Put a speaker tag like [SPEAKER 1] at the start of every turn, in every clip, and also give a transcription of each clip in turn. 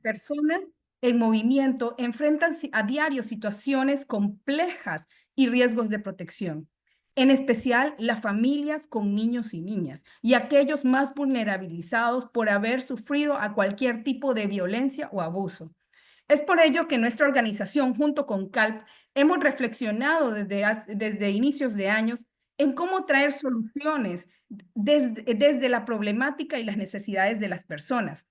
[SPEAKER 1] personas en movimiento enfrentan a diario situaciones complejas y riesgos de protección, en especial las familias con niños y niñas y aquellos más vulnerabilizados por haber sufrido a cualquier tipo de violencia o abuso. Es por ello que nuestra organización, junto con CALP, hemos reflexionado desde inicios de años en cómo traer soluciones desde la problemática y las necesidades de las personas.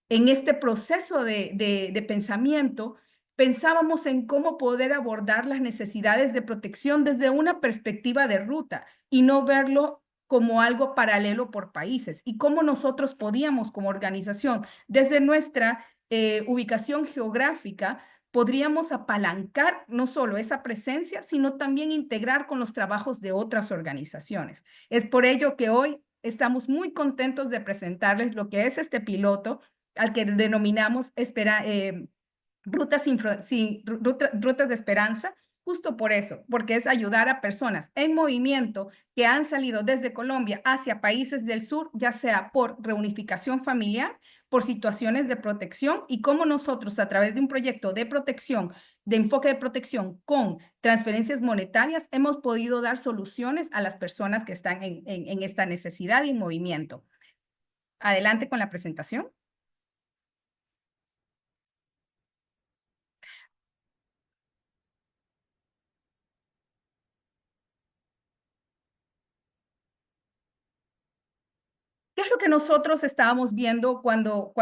[SPEAKER 1] En este proceso de pensamiento, pensábamos en cómo poder abordar las necesidades de protección desde una perspectiva de ruta y no verlo como algo paralelo por países, y cómo nosotros podíamos como organización, desde nuestra ubicación geográfica, podríamos apalancar no solo esa presencia, sino también integrar con los trabajos de otras organizaciones. Es por ello que hoy estamos muy contentos de presentarles lo que es este piloto al que denominamos rutas de esperanza, justo por eso, porque es ayudar a personas en movimiento que han salido desde Colombia hacia países del sur, ya sea por reunificación familiar, por situaciones de protección, y cómo nosotros a través de un proyecto de protección, de enfoque de protección con transferencias monetarias, hemos podido dar soluciones a las personas que están en esta necesidad y en movimiento. Adelante con la presentación. ¿Qué es lo que nosotros estábamos viendo cuando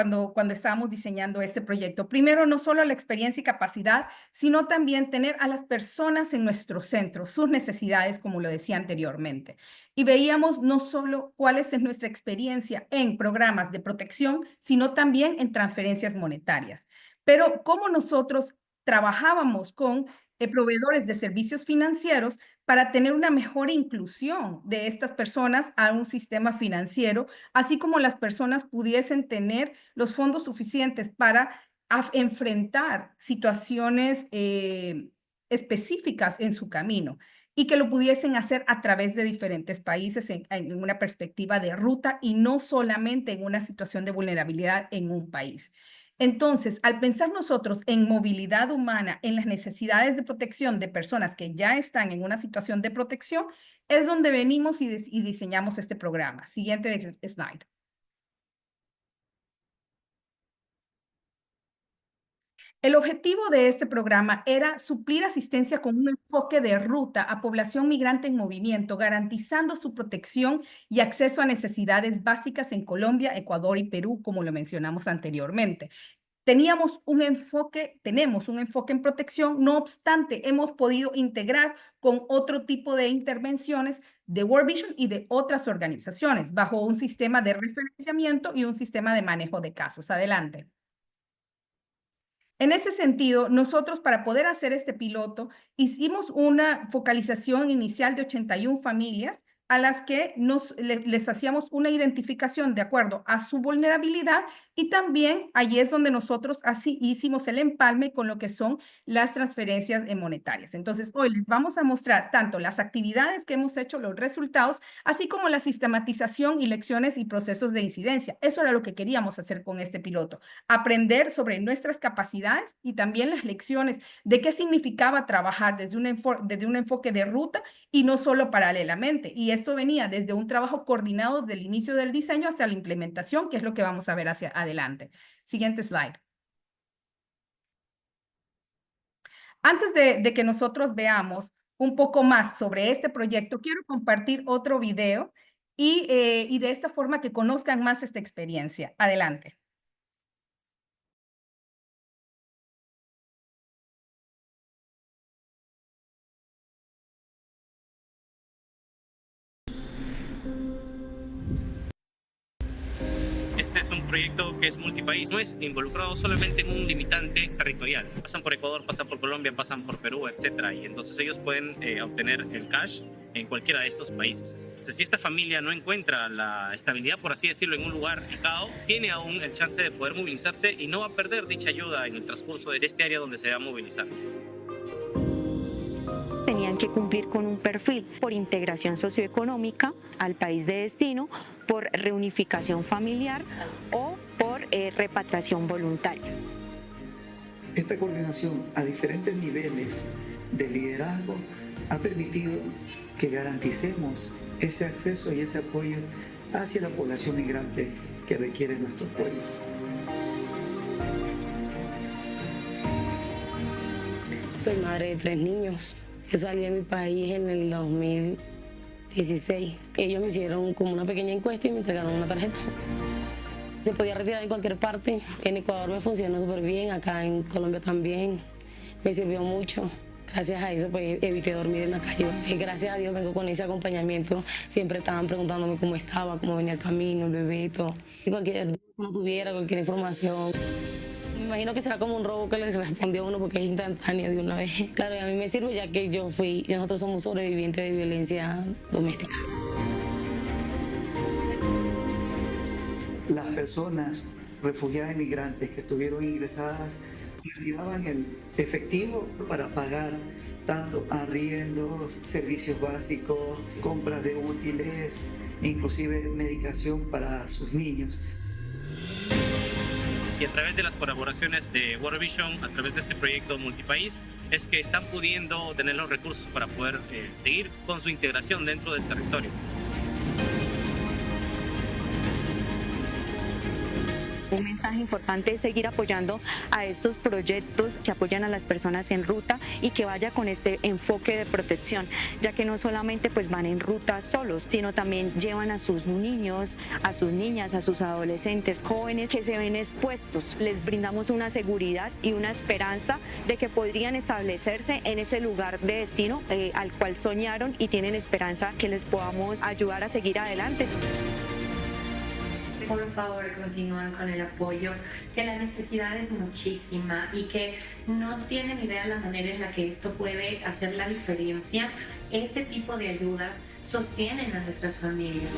[SPEAKER 1] estábamos diseñando este proyecto? Primero, no solo la experiencia y capacidad, sino también tener a las personas en nuestro centro, sus necesidades, como lo decía anteriormente. Y veíamos no solo cuál es nuestra experiencia en programas de protección, sino también en transferencias monetarias. Pero cómo nosotros trabajábamos con proveedores de servicios financieros para tener una mejor inclusión de estas personas a un sistema financiero, así como las personas pudiesen tener los fondos suficientes para enfrentar situaciones específicas en su camino, y que lo pudiesen hacer a través de diferentes países en una perspectiva de ruta y no solamente en una situación de vulnerabilidad en un país. Entonces, al pensar nosotros en movilidad humana, en las necesidades de protección de personas que ya están en una situación de protección, es donde venimos y diseñamos este programa. Siguiente slide. El objetivo de este programa era suplir asistencia con un enfoque de ruta a población migrante en movimiento, garantizando su protección y acceso a necesidades básicas en Colombia, Ecuador y Perú, como lo mencionamos anteriormente. Tenemos un enfoque en protección, no obstante, hemos podido integrar con otro tipo de intervenciones de World Vision y de otras organizaciones, bajo un sistema de referenciamiento y un sistema de manejo de casos. Adelante. En ese sentido, nosotros para poder hacer este piloto hicimos una focalización inicial de 81 familias a las que les hacíamos una identificación de acuerdo a su vulnerabilidad, y también allí es donde nosotros así hicimos el empalme con lo que son las transferencias monetarias. Entonces, hoy les vamos a mostrar tanto las actividades que hemos hecho, los resultados, así como la sistematización y lecciones y procesos de incidencia. Eso era lo que queríamos hacer con este piloto, aprender sobre nuestras capacidades y también las lecciones de qué significaba trabajar desde un enfoque de ruta y no solo paralelamente. Y esto venía desde un trabajo coordinado del inicio del diseño hacia la implementación, que es lo que vamos a ver hacia adelante. Siguiente slide. Antes de que nosotros veamos un poco más sobre este proyecto, quiero compartir otro video y de esta forma que conozcan más esta experiencia. Adelante.
[SPEAKER 2] Este es un proyecto que es multipaís, no es involucrado solamente en un limitante territorial. Pasan por Ecuador, pasan por Colombia, pasan por Perú, etcétera, y entonces ellos pueden obtener el cash en cualquiera de estos países. Entonces, si esta familia no encuentra la estabilidad, por así decirlo, en un lugar fijado, tiene aún el chance de poder movilizarse y no va a perder dicha ayuda en el transcurso de este área donde se va a movilizar.
[SPEAKER 3] Tenían que cumplir con un perfil por integración socioeconómica al país de destino, por reunificación familiar o por repatriación voluntaria.
[SPEAKER 4] Esta coordinación a diferentes niveles de liderazgo ha permitido que garanticemos ese acceso y ese apoyo hacia la población migrante que requiere nuestro apoyo.
[SPEAKER 5] Soy madre de 3 niños. Yo salí de mi país en el 2016. Ellos me hicieron como una pequeña encuesta y me entregaron una tarjeta. Se podía retirar en cualquier parte. En Ecuador me funcionó súper bien, acá en Colombia también. Me sirvió mucho. Gracias a eso pues evité dormir en la calle. Gracias a Dios vengo con ese acompañamiento. Siempre estaban preguntándome cómo estaba, cómo venía el camino, el bebé, todo. Y cualquier duda que uno tuviera, cualquier información. Me imagino que será como un robo que le respondió a uno porque es instantáneo de una vez. Claro, y a mí me sirve ya que nosotros somos sobrevivientes de violencia doméstica.
[SPEAKER 4] Las personas refugiadas y migrantes que estuvieron ingresadas llevaban el efectivo para pagar tanto arriendos, servicios básicos, compras de útiles, inclusive medicación para sus niños.
[SPEAKER 2] Y a través de las colaboraciones de World Vision, a través de este proyecto multipaís, es que están pudiendo tener los recursos para poder seguir con su integración dentro del territorio.
[SPEAKER 3] Un mensaje importante es seguir apoyando a estos proyectos que apoyan a las personas en ruta y que vaya con este enfoque de protección, ya que no solamente pues van en ruta solos, sino también llevan a sus niños, a sus niñas, a sus adolescentes, jóvenes que se ven expuestos. Les brindamos una seguridad y una esperanza de que podrían establecerse en ese lugar de destino al cual soñaron y tienen esperanza que les podamos ayudar a seguir adelante.
[SPEAKER 6] Por favor, continúen con el apoyo, que la necesidad es muchísima y que no tienen idea de la manera en la que esto puede hacer la diferencia. Este tipo de ayudas sostienen a nuestras familias.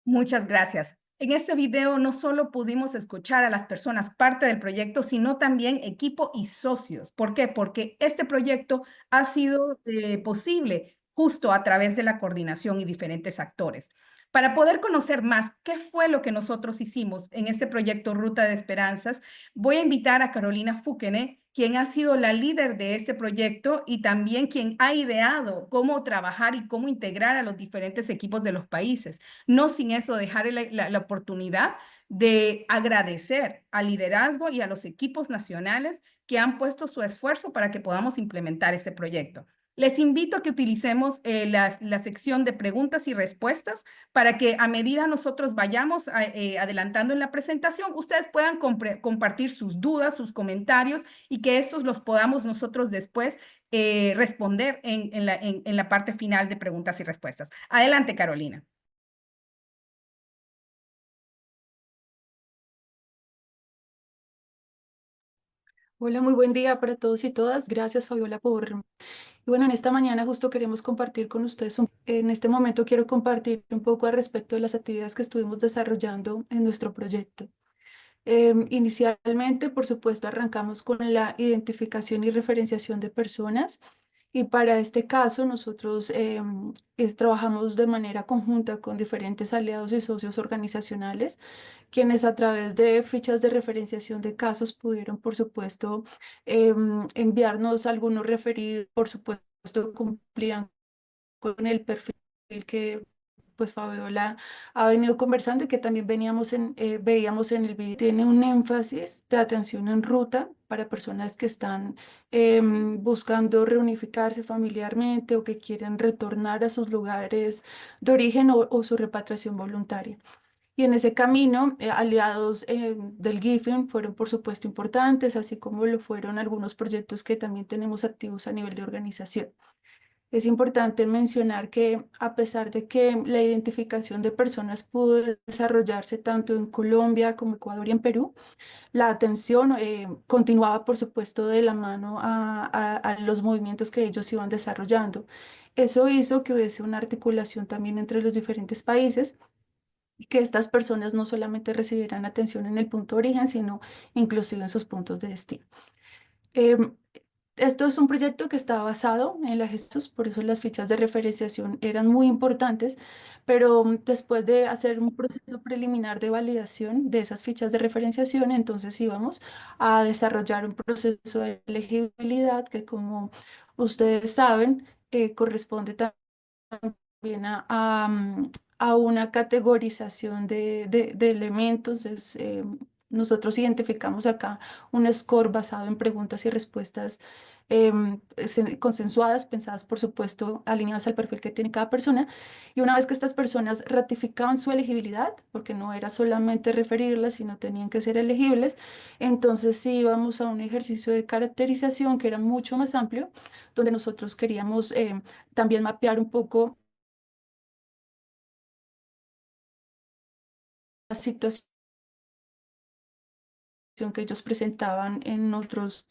[SPEAKER 1] Muchas gracias. En este video no solo pudimos escuchar a las personas parte del proyecto, sino también equipo y socios. ¿Por qué? Porque este proyecto ha sido posible justo a través de la coordinación y diferentes actores. Para poder conocer más qué fue lo que nosotros hicimos en este proyecto Ruta de Esperanzas, voy a invitar a Carolina Fukene, quien ha sido la líder de este proyecto y también quien ha ideado cómo trabajar y cómo integrar a los diferentes equipos de los países. No sin eso dejar la oportunidad de agradecer al liderazgo y a los equipos nacionales que han puesto su esfuerzo para que podamos implementar este proyecto. Les invito a que utilicemos la sección de preguntas y respuestas para que a medida nosotros vayamos adelantando en la presentación, ustedes puedan compartir sus dudas, sus comentarios y que estos los podamos nosotros después responder en la parte final de preguntas y respuestas. Adelante, Carolina.
[SPEAKER 7] Hola, muy buen día para todos y todas. Gracias, Fabiola, Y bueno, en esta mañana justo queremos compartir con ustedes. En este momento quiero compartir un poco al respecto de las actividades que estuvimos desarrollando en nuestro proyecto. Inicialmente, por supuesto, arrancamos con la identificación y referenciación de personas. Y para este caso, nosotros trabajamos de manera conjunta con diferentes aliados y socios organizacionales, quienes a través de fichas de referenciación de casos pudieron, por supuesto, enviarnos algunos referidos, por supuesto, cumplían con el perfil que pues Fabiola ha venido conversando y que también veíamos en el video. Tiene un énfasis de atención en ruta para personas que están buscando reunificarse familiarmente o que quieren retornar a sus lugares de origen o su repatriación voluntaria. Y en ese camino, aliados del GIFIN fueron, por supuesto, importantes, así como lo fueron algunos proyectos que también tenemos activos a nivel de organización. Es importante mencionar que a pesar de que la identificación de personas pudo desarrollarse tanto en Colombia como Ecuador y en Perú, la atención continuaba, por supuesto, de la mano a los movimientos que ellos iban desarrollando. Eso hizo que hubiese una articulación también entre los diferentes países y que estas personas no solamente recibieran atención en el punto de origen, sino inclusive en sus puntos de destino. Esto es un proyecto que está basado en la gestos, por eso las fichas de referenciación eran muy importantes, pero después de hacer un proceso preliminar de validación de esas fichas de referenciación, entonces íbamos a desarrollar un proceso de elegibilidad que, como ustedes saben, corresponde también a una categorización de elementos. Nosotros identificamos acá un score basado en preguntas y respuestas consensuadas, pensadas, por supuesto, alineadas al perfil que tiene cada persona. Y una vez que estas personas ratificaban su elegibilidad, porque no era solamente referirlas, sino tenían que ser elegibles, entonces sí íbamos a un ejercicio de caracterización que era mucho más amplio, donde nosotros queríamos también mapear un poco la situación que ellos presentaban en otros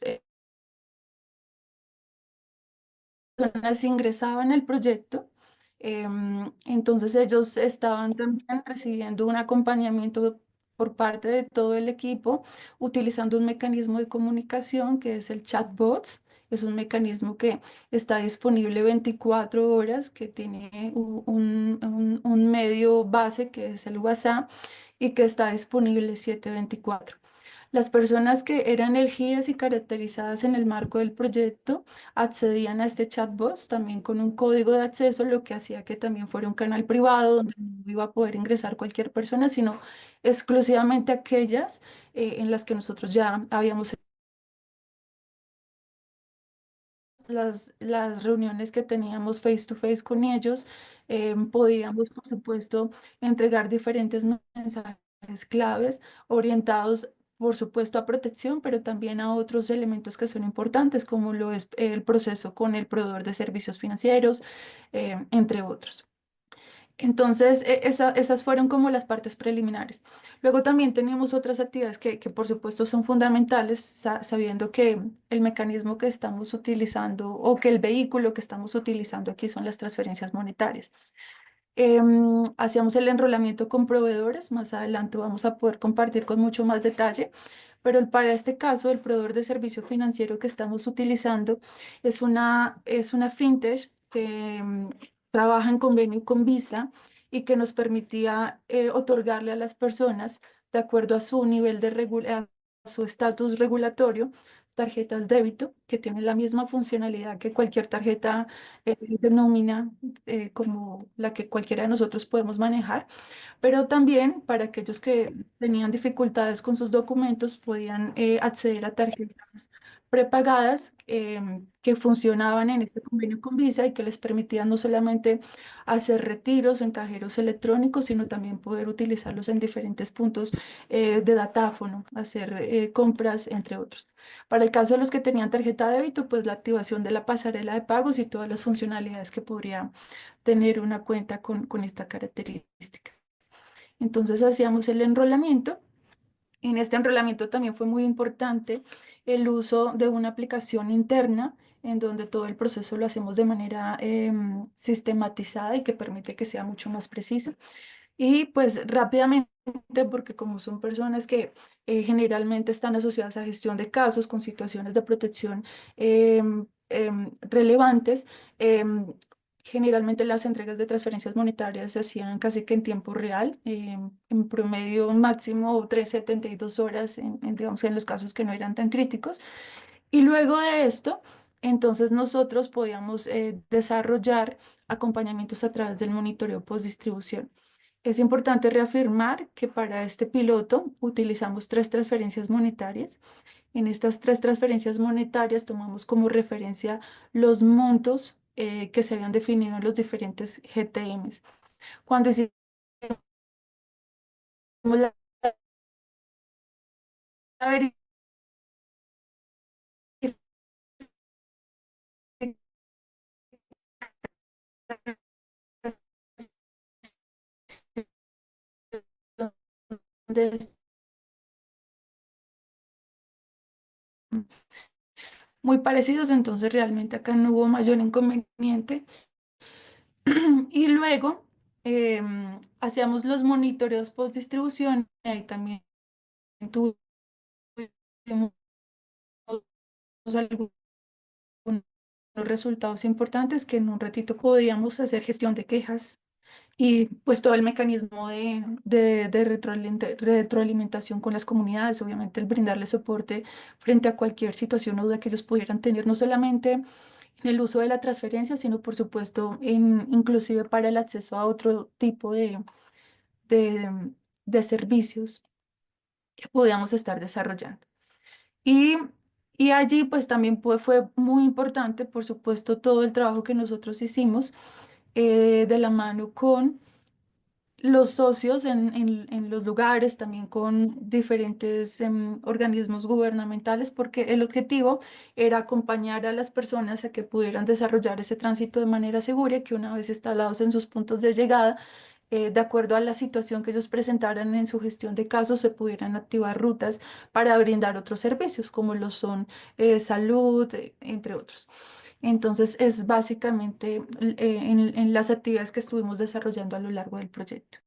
[SPEAKER 7] personas ingresaban al proyecto. Entonces ellos estaban también recibiendo un acompañamiento por parte de todo el equipo, utilizando un mecanismo de comunicación que es el chatbot. Es un mecanismo que está disponible 24 horas, que tiene un medio base que es el WhatsApp y que está disponible 7/24. Las personas que eran elegidas y caracterizadas en el marco del proyecto accedían a este chatbot también con un código de acceso, lo que hacía que también fuera un canal privado donde no iba a poder ingresar cualquier persona, sino exclusivamente aquellas en las que nosotros ya habíamos las reuniones que teníamos face to face con ellos. Podíamos, por supuesto, entregar diferentes mensajes claves orientados, por supuesto, a protección, pero también a otros elementos que son importantes, como lo es el proceso con el proveedor de servicios financieros, entre otros. Entonces, esas fueron como las partes preliminares. Luego también teníamos otras actividades que por supuesto son fundamentales, sabiendo que el mecanismo que estamos utilizando o que el vehículo que estamos utilizando aquí son las transferencias monetarias. Hacíamos el enrolamiento con proveedores, más adelante vamos a poder compartir con mucho más detalle, pero para este caso el proveedor de servicio financiero que estamos utilizando es una fintech que trabaja en convenio con Visa y que nos permitía otorgarle a las personas, de acuerdo a su nivel a su estatus regulatorio, tarjetas débito que tienen la misma funcionalidad que cualquier tarjeta de nómina, como la que cualquiera de nosotros podemos manejar, pero también para aquellos que tenían dificultades con sus documentos podían acceder a tarjetas prepagadas que funcionaban en este convenio con Visa y que les permitían no solamente hacer retiros en cajeros electrónicos, sino también poder utilizarlos en diferentes puntos de datáfono, hacer compras, entre otros. Para el caso de los que tenían tarjeta de débito, pues la activación de la pasarela de pagos y todas las funcionalidades que podría tener una cuenta con esta característica. Entonces hacíamos el enrolamiento. En este enrolamiento también fue muy importante el uso de una aplicación interna en donde todo el proceso lo hacemos de manera sistematizada y que permite que sea mucho más preciso. Y pues rápidamente, porque como son personas que generalmente están asociadas a gestión de casos con situaciones de protección relevantes, generalmente las entregas de transferencias monetarias se hacían casi que en tiempo real, en promedio un máximo 372 horas, digamos, en los casos que no eran tan críticos. Y luego de esto, entonces nosotros podíamos desarrollar acompañamientos a través del monitoreo postdistribución. Es importante reafirmar que para este piloto utilizamos 3 transferencias monetarias. En estas 3 transferencias monetarias tomamos como referencia los montos que se habían definido en los diferentes GTMs. Cuando hicimos la verificación muy parecidos, entonces realmente acá no hubo mayor inconveniente. Y luego hacíamos los monitoreos post distribución, y ahí también tuvimos resultados importantes que en un ratito podíamos hacer gestión de quejas y pues todo el mecanismo de retroalimentación con las comunidades, obviamente el brindarles soporte frente a cualquier situación o duda que ellos pudieran tener, no solamente en el uso de la transferencia, sino por supuesto inclusive para el acceso a otro tipo de, de servicios que podíamos estar desarrollando. Y, y allí pues también fue muy importante, por supuesto, todo el trabajo que nosotros hicimos de la mano con los socios en los lugares, también con diferentes organismos gubernamentales, porque el objetivo era acompañar a las personas a que pudieran desarrollar ese tránsito de manera segura y que una vez instalados en sus puntos de llegada, de acuerdo a la situación que ellos presentaran en su gestión de casos, se pudieran activar rutas para brindar otros servicios, como lo son salud, entre otros. Entonces, es básicamente en las actividades que estuvimos desarrollando a lo largo del proyecto.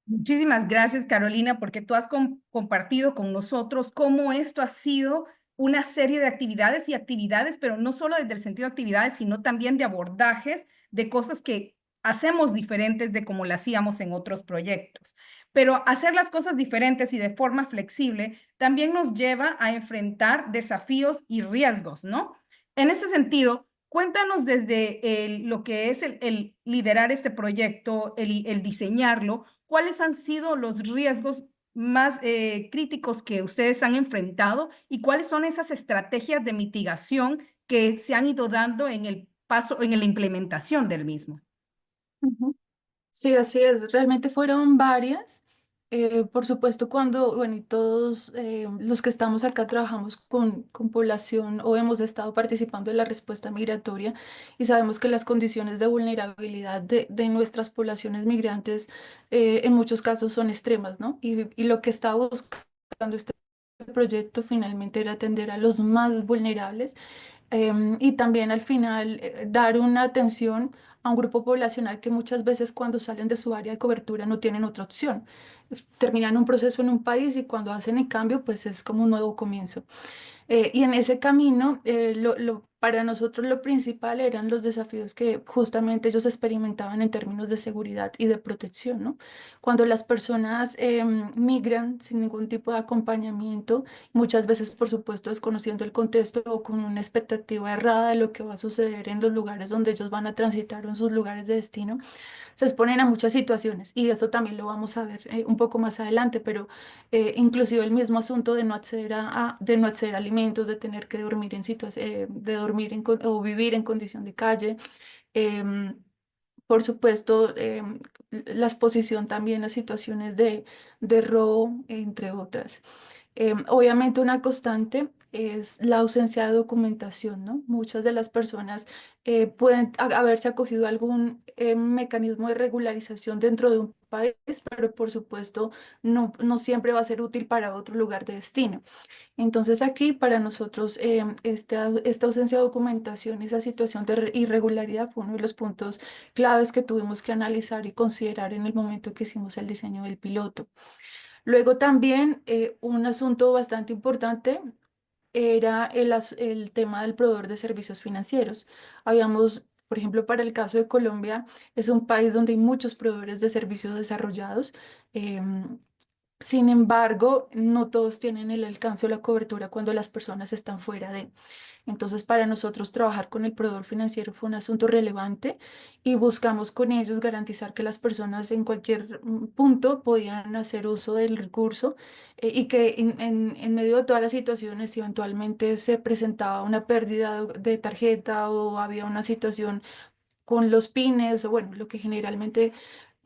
[SPEAKER 1] Muchísimas gracias, Carolina, porque tú has compartido con nosotros cómo esto ha sido una serie de actividades y actividades, pero no solo desde el sentido de actividades, sino también de abordajes de cosas que hacemos diferentes de como las hacíamos en otros proyectos. Pero hacer las cosas diferentes y de forma flexible también nos lleva a enfrentar desafíos y riesgos, ¿no? En ese sentido, cuéntanos desde lo que es el liderar este proyecto, el diseñarlo. ¿Cuáles han sido los riesgos más críticos que ustedes han enfrentado y cuáles son esas estrategias de mitigación que se han ido dando en el paso, en la implementación del mismo?
[SPEAKER 7] Ujú. Sí, así es. Realmente fueron varias. Por supuesto, cuando, bueno, y todos los que estamos acá trabajamos con población o hemos estado participando en la respuesta migratoria y sabemos que las condiciones de vulnerabilidad de nuestras poblaciones migrantes en muchos casos son extremas, ¿no? Y lo que estaba buscando este proyecto finalmente era atender a los más vulnerables y también al final dar una atención a un grupo poblacional que muchas veces cuando salen de su área de cobertura no tienen otra opción. Terminan un proceso en un país y cuando hacen el cambio, pues es como un nuevo comienzo. Y en ese camino, para nosotros lo principal eran los desafíos que justamente ellos experimentaban en términos de seguridad y de protección, ¿no? Cuando las personas migran sin ningún tipo de acompañamiento, muchas veces, por supuesto, desconociendo el contexto o con una expectativa errada de lo que va a suceder en los lugares donde ellos van a transitar o en sus lugares de destino, se exponen a muchas situaciones y esto también lo vamos a ver un poco más adelante, pero inclusive el mismo asunto de no acceder de no acceder a alimentos, de tener que dormir en de dormir o vivir en condición de calle. em, por supuesto, la exposición también a situaciones de robo, entre otras. Obviamente una constante es la ausencia de documentación, ¿no? Muchas de las personas pueden haberse acogido a algún mecanismo de regularización dentro de un país, pero por supuesto no siempre va a ser útil para otro lugar de destino. Entonces aquí para nosotros esta ausencia de documentación, esa situación de irregularidad fue uno de los puntos claves que tuvimos que analizar y considerar en el momento que hicimos el diseño del piloto. Luego también un asunto bastante importante era el tema del proveedor de servicios financieros. Habíamos, por ejemplo, para el caso de Colombia, es un país donde hay muchos proveedores de servicios desarrollados. Sin embargo, no todos tienen el alcance o la cobertura cuando las personas están fuera de. Entonces, para nosotros trabajar con el proveedor financiero fue un asunto relevante y buscamos con ellos garantizar que las personas en cualquier punto podían hacer uso del recurso y que en medio de todas las situaciones, si eventualmente se presentaba una pérdida de tarjeta o había una situación con los pines o bueno, lo que generalmente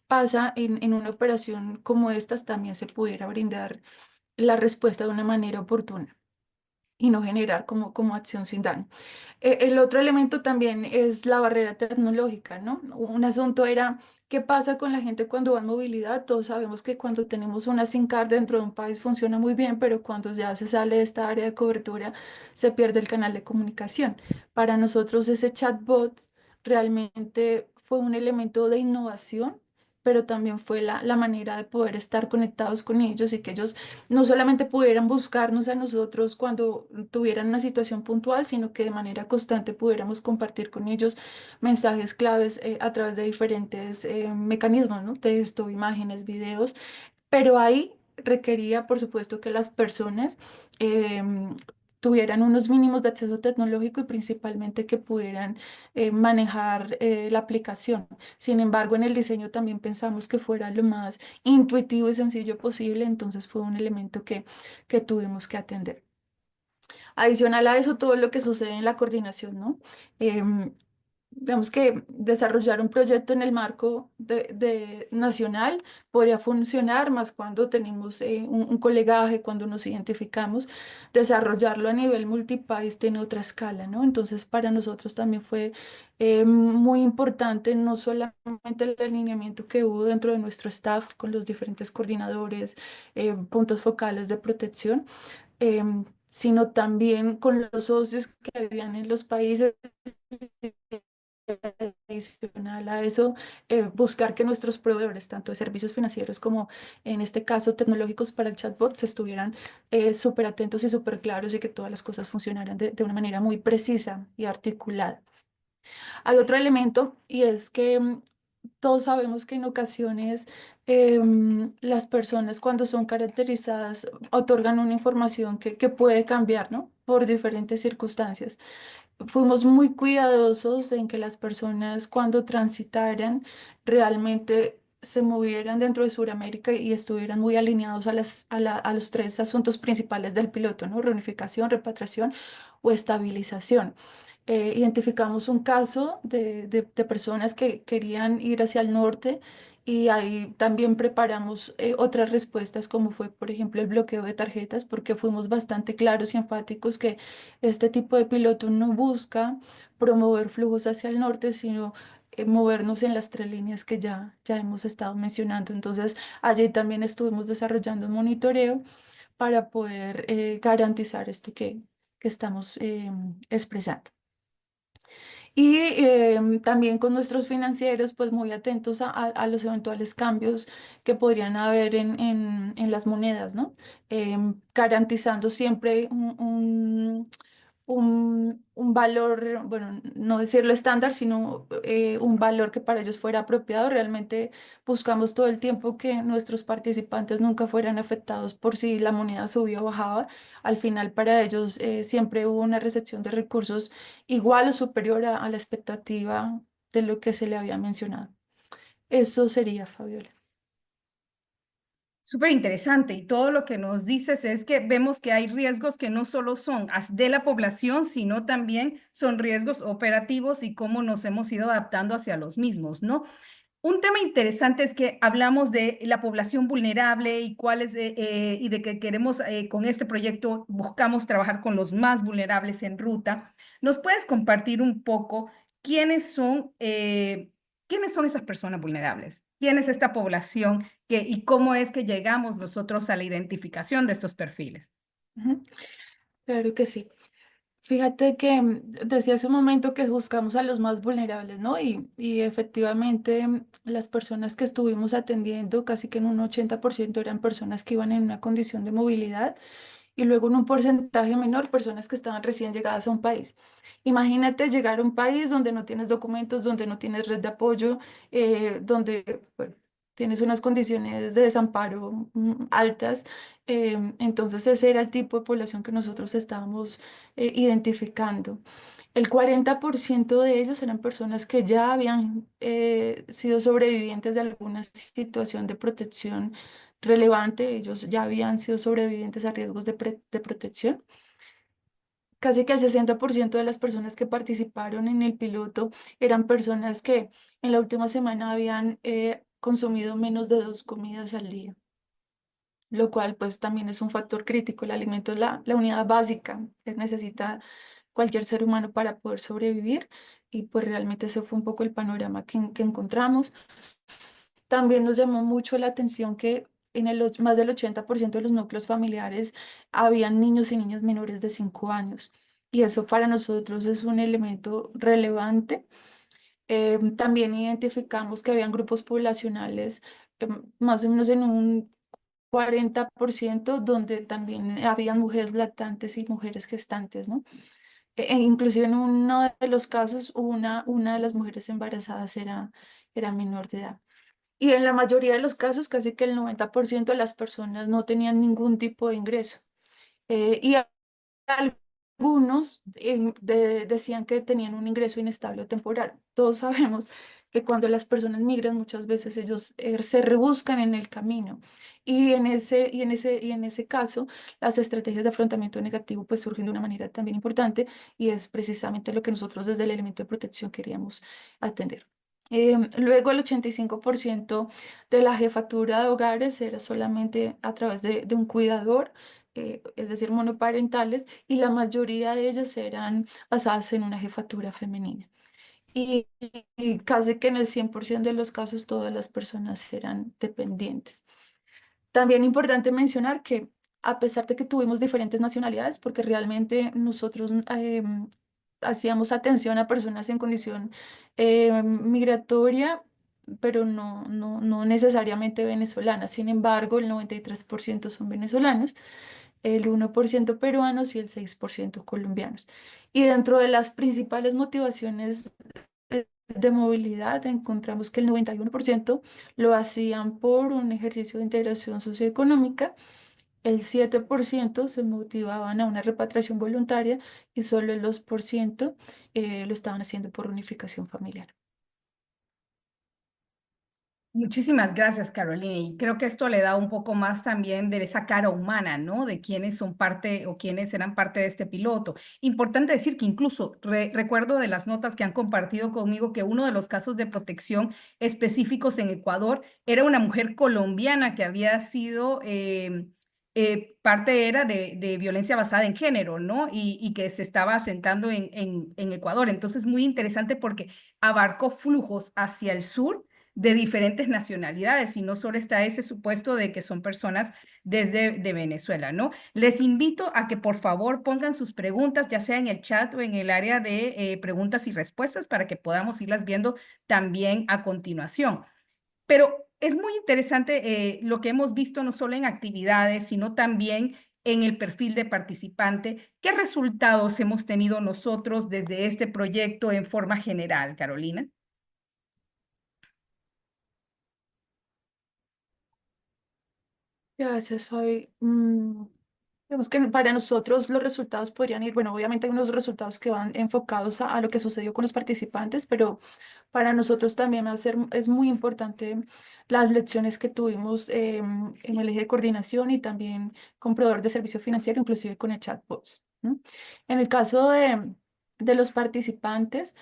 [SPEAKER 7] pasa en una operación como estas, también se pudiera brindar la respuesta de una manera oportuna y no generar como acción sin daño. El otro elemento también es la barrera tecnológica, ¿no? Un asunto era, ¿qué pasa con la gente cuando va en movilidad? Todos sabemos que cuando tenemos una SIM card dentro de un país funciona muy bien, pero cuando ya se sale de esta área de cobertura, se pierde el canal de comunicación. Para nosotros ese chatbot realmente fue un elemento de innovación pero también fue la manera de poder estar conectados con ellos y que ellos no solamente pudieran buscarnos a nosotros cuando tuvieran una situación puntual, sino que de manera constante pudiéramos compartir con ellos mensajes claves a través de diferentes mecanismos, ¿no? Texto, imágenes, videos, pero ahí requería, por supuesto, que las personas tuvieran unos mínimos de acceso tecnológico y principalmente que pudieran manejar la aplicación. Sin embargo, en el diseño también pensamos que fuera lo más intuitivo y sencillo posible, entonces fue un elemento que tuvimos que atender. Adicional a eso, todo lo que sucede en la coordinación, ¿no? Digamos que desarrollar un proyecto en el marco de nacional podría funcionar más cuando tenemos un colegaje, cuando nos identificamos, desarrollarlo a nivel multipaís tiene otra escala, ¿no? Entonces para nosotros también fue muy importante no solamente el alineamiento que hubo dentro de nuestro staff con los diferentes coordinadores, puntos focales de protección, sino también con los socios que habían en los países. Adicional a eso, buscar que nuestros proveedores, tanto de servicios financieros como en este caso tecnológicos para el chatbot, se estuvieran súper atentos y súper claros y que todas las cosas funcionaran de una manera muy precisa y articulada. Hay otro elemento y es que todos sabemos que en ocasiones las personas cuando son caracterizadas otorgan una información que puede cambiar, ¿no? Por diferentes circunstancias. Fuimos muy cuidadosos en que las personas cuando transitaran realmente se movieran dentro de Sudamérica y estuvieran muy alineados a los tres asuntos principales del piloto, ¿no? Reunificación, repatriación o estabilización. Identificamos un caso de personas que querían ir hacia el norte y ahí también preparamos otras respuestas como fue, por ejemplo, el bloqueo de tarjetas, porque fuimos bastante claros y enfáticos que este tipo de piloto no busca promover flujos hacia el norte, sino movernos en las tres líneas que ya hemos estado mencionando. Entonces, allí también estuvimos desarrollando un monitoreo para poder garantizar esto que estamos expresando. Y también con nuestros financieros, pues muy atentos a los eventuales cambios que podrían haber en las monedas, ¿no? Garantizando siempre un valor, bueno, no decirlo estándar, sino un valor que para ellos fuera apropiado. Realmente buscamos todo el tiempo que nuestros participantes nunca fueran afectados por si la moneda subía o bajaba. Al final, para ellos siempre hubo una recepción de recursos igual o superior a la expectativa de lo que se le había mencionado. Eso sería, Fabiola.
[SPEAKER 1] Súper interesante y todo lo que nos dices es que vemos que hay riesgos que no solo son de la población, sino también son riesgos operativos y cómo nos hemos ido adaptando hacia los mismos, ¿no? Un tema interesante es que hablamos de la población vulnerable y y de que queremos con este proyecto buscamos trabajar con los más vulnerables en ruta. ¿Nos puedes compartir un poco quiénes son esas personas vulnerables? ¿Quién es esta población y cómo es que llegamos nosotros a la identificación de estos perfiles?
[SPEAKER 7] Ujú. Claro que sí. Fíjate que decía hace un momento que buscamos a los más vulnerables, ¿no? Y efectivamente las personas que estuvimos atendiendo, casi que en un 80% eran personas que iban en una condición de movilidad y luego en un porcentaje menor personas que estaban recién llegadas a un país. Imagínate llegar a un país donde no tienes documentos, donde no tienes red de apoyo, donde bueno, tienes unas condiciones de desamparo altas. Entonces ese era el tipo de población que nosotros estábamos identificando. El 40% de ellos eran personas que ya habían sido sobrevivientes de alguna situación de protección relevante, ellos ya habían sido sobrevivientes a riesgos de protección. Casi que el 60% de las personas que participaron en el piloto eran personas que en la última semana habían consumido menos de 2 comidas al día, lo cual pues también es un factor crítico. El alimento es la unidad básica que necesita cualquier ser humano para poder sobrevivir y pues realmente ese fue un poco el panorama que encontramos. También nos llamó mucho la atención que más del 80% de los núcleos familiares habían niños y niñas menores de 5 años. Y eso para nosotros es un elemento relevante También identificamos que habían grupos poblacionales más o menos en un 40% donde también habían mujeres lactantes y mujeres gestantes, ¿no? Inclusive en uno de los casos, una de las mujeres embarazadas era menor de edad. Y en la mayoría de los casos, casi que el 90% de las personas no tenían ningún tipo de ingreso. Y algunos decían que tenían un ingreso inestable o temporal. Todos sabemos que cuando las personas migran, muchas veces ellos se rebuscan en el camino. Y en ese caso, las estrategias de afrontamiento negativo pues surgen de una manera también importante y es precisamente lo que nosotros desde el elemento de protección queríamos atender. Luego el 85% de la jefatura de hogares era solamente a través de un cuidador, es decir, monoparentales, y la mayoría de ellas eran basadas en una jefatura femenina. Y casi que en el 100% de los casos todas las personas eran dependientes. También importante mencionar que a pesar de que tuvimos diferentes nacionalidades, porque realmente nosotros hacíamos atención a personas en condición migratoria, pero no necesariamente venezolanas. Sin embargo, el 93% son venezolanos, el 1% peruanos y el 6% colombianos. Y dentro de las principales motivaciones de movilidad, encontramos que el 91% lo hacían por un ejercicio de integración socioeconómica, el 7% se motivaban a una repatriación voluntaria y solo el 2% lo estaban haciendo por unificación familiar.
[SPEAKER 1] Muchísimas gracias, Carolina. Y creo que esto le da un poco más también de esa cara humana, ¿no? De quiénes son parte o quiénes eran parte de este piloto. Importante decir que incluso recuerdo de las notas que han compartido conmigo que uno de los casos de protección específicos en Ecuador era una mujer colombiana que había sido parte era de violencia basada en género, ¿no? Y que se estaba asentando en Ecuador. Entonces, muy interesante porque abarcó flujos hacia el sur de diferentes nacionalidades y no solo está ese supuesto de que son personas desde de Venezuela, ¿no? Les invito a que por favor pongan sus preguntas, ya sea en el chat o en el área de preguntas y respuestas para que podamos irlas viendo también a continuación. Pero es muy interesante lo que hemos visto no solo en actividades, sino también en el perfil de participante. ¿Qué resultados hemos tenido nosotros desde este proyecto en forma general, Carolina?
[SPEAKER 7] Gracias, Fabi. Digamos que para nosotros los resultados podrían ir, bueno, obviamente hay unos resultados que van enfocados a lo que sucedió con los participantes, pero para nosotros también es muy importante las lecciones que tuvimos en el eje de coordinación y también con proveedor de servicio financiero, inclusive con el chatbots, ¿no? En el caso de los participantes,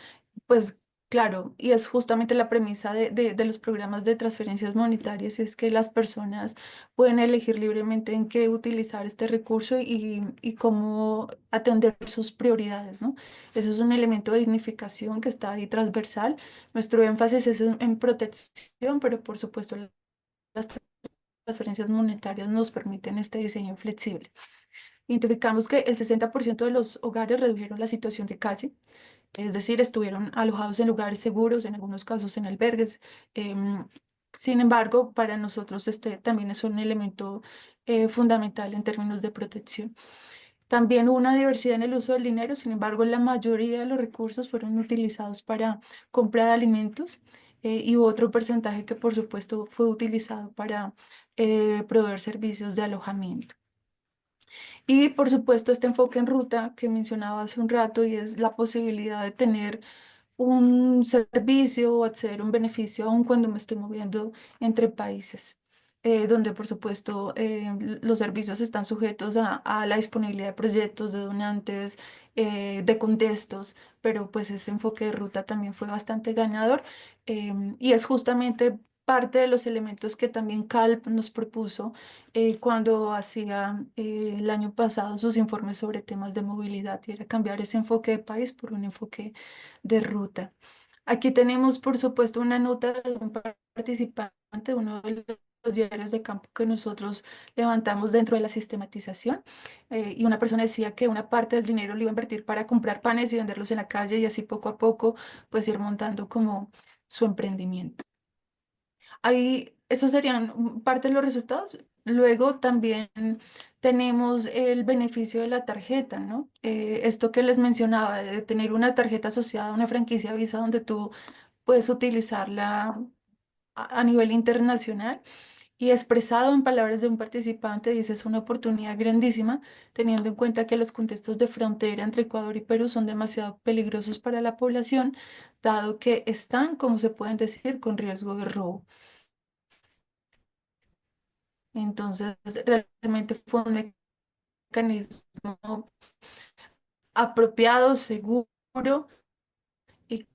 [SPEAKER 7] pues claro, y es justamente la premisa de los programas de transferencias monetarias, es que las personas pueden elegir libremente en qué utilizar este recurso y cómo atender sus prioridades, ¿no? Eso es un elemento de dignificación que está ahí transversal. Nuestro énfasis es en protección, pero por supuesto las transferencias monetarias nos permiten este diseño flexible. Identificamos que el 60% de los hogares redujeron la situación de calle, es decir, estuvieron alojados en lugares seguros, en algunos casos en albergues. Em, Sin embargo, para nosotros este también es un elemento fundamental en términos de protección. También hubo una diversidad en el uso del dinero, sin embargo, la mayoría de los recursos fueron utilizados para compra de alimentos y hubo otro porcentaje que, por supuesto, fue utilizado para proveer servicios de alojamiento. Y por supuesto este enfoque en ruta que mencionaba hace un rato y es la posibilidad de tener un servicio o acceder a un beneficio aun cuando me estoy moviendo entre países, donde por supuesto los servicios están sujetos a la disponibilidad de proyectos, de donantes, de contextos, pero pues ese enfoque de ruta también fue bastante ganador y es justamente parte de los elementos que también CALP nos propuso cuando hacía el año pasado sus informes sobre temas de movilidad y era cambiar ese enfoque de país por un enfoque de ruta. Aquí tenemos, por supuesto, una nota de un participante, uno de los diarios de campo que nosotros levantamos dentro de la sistematización. Y una persona decía que una parte del dinero lo iba a invertir para comprar panes y venderlos en la calle y así poco a poco pues ir montando como su emprendimiento. Ahí, esos serían parte de los resultados. Luego también tenemos el beneficio de la tarjeta, ¿no? Esto que les mencionaba, de tener una tarjeta asociada a una franquicia Visa donde tú puedes utilizarla a nivel internacional y expresado en palabras de un participante, dice, es una oportunidad grandísima, teniendo en cuenta que los contextos de frontera entre Ecuador y Perú son demasiado peligrosos para la población, dado que están, como se pueden decir, con riesgo de robo. Entonces, realmente fue un mecanismo apropiado, seguro y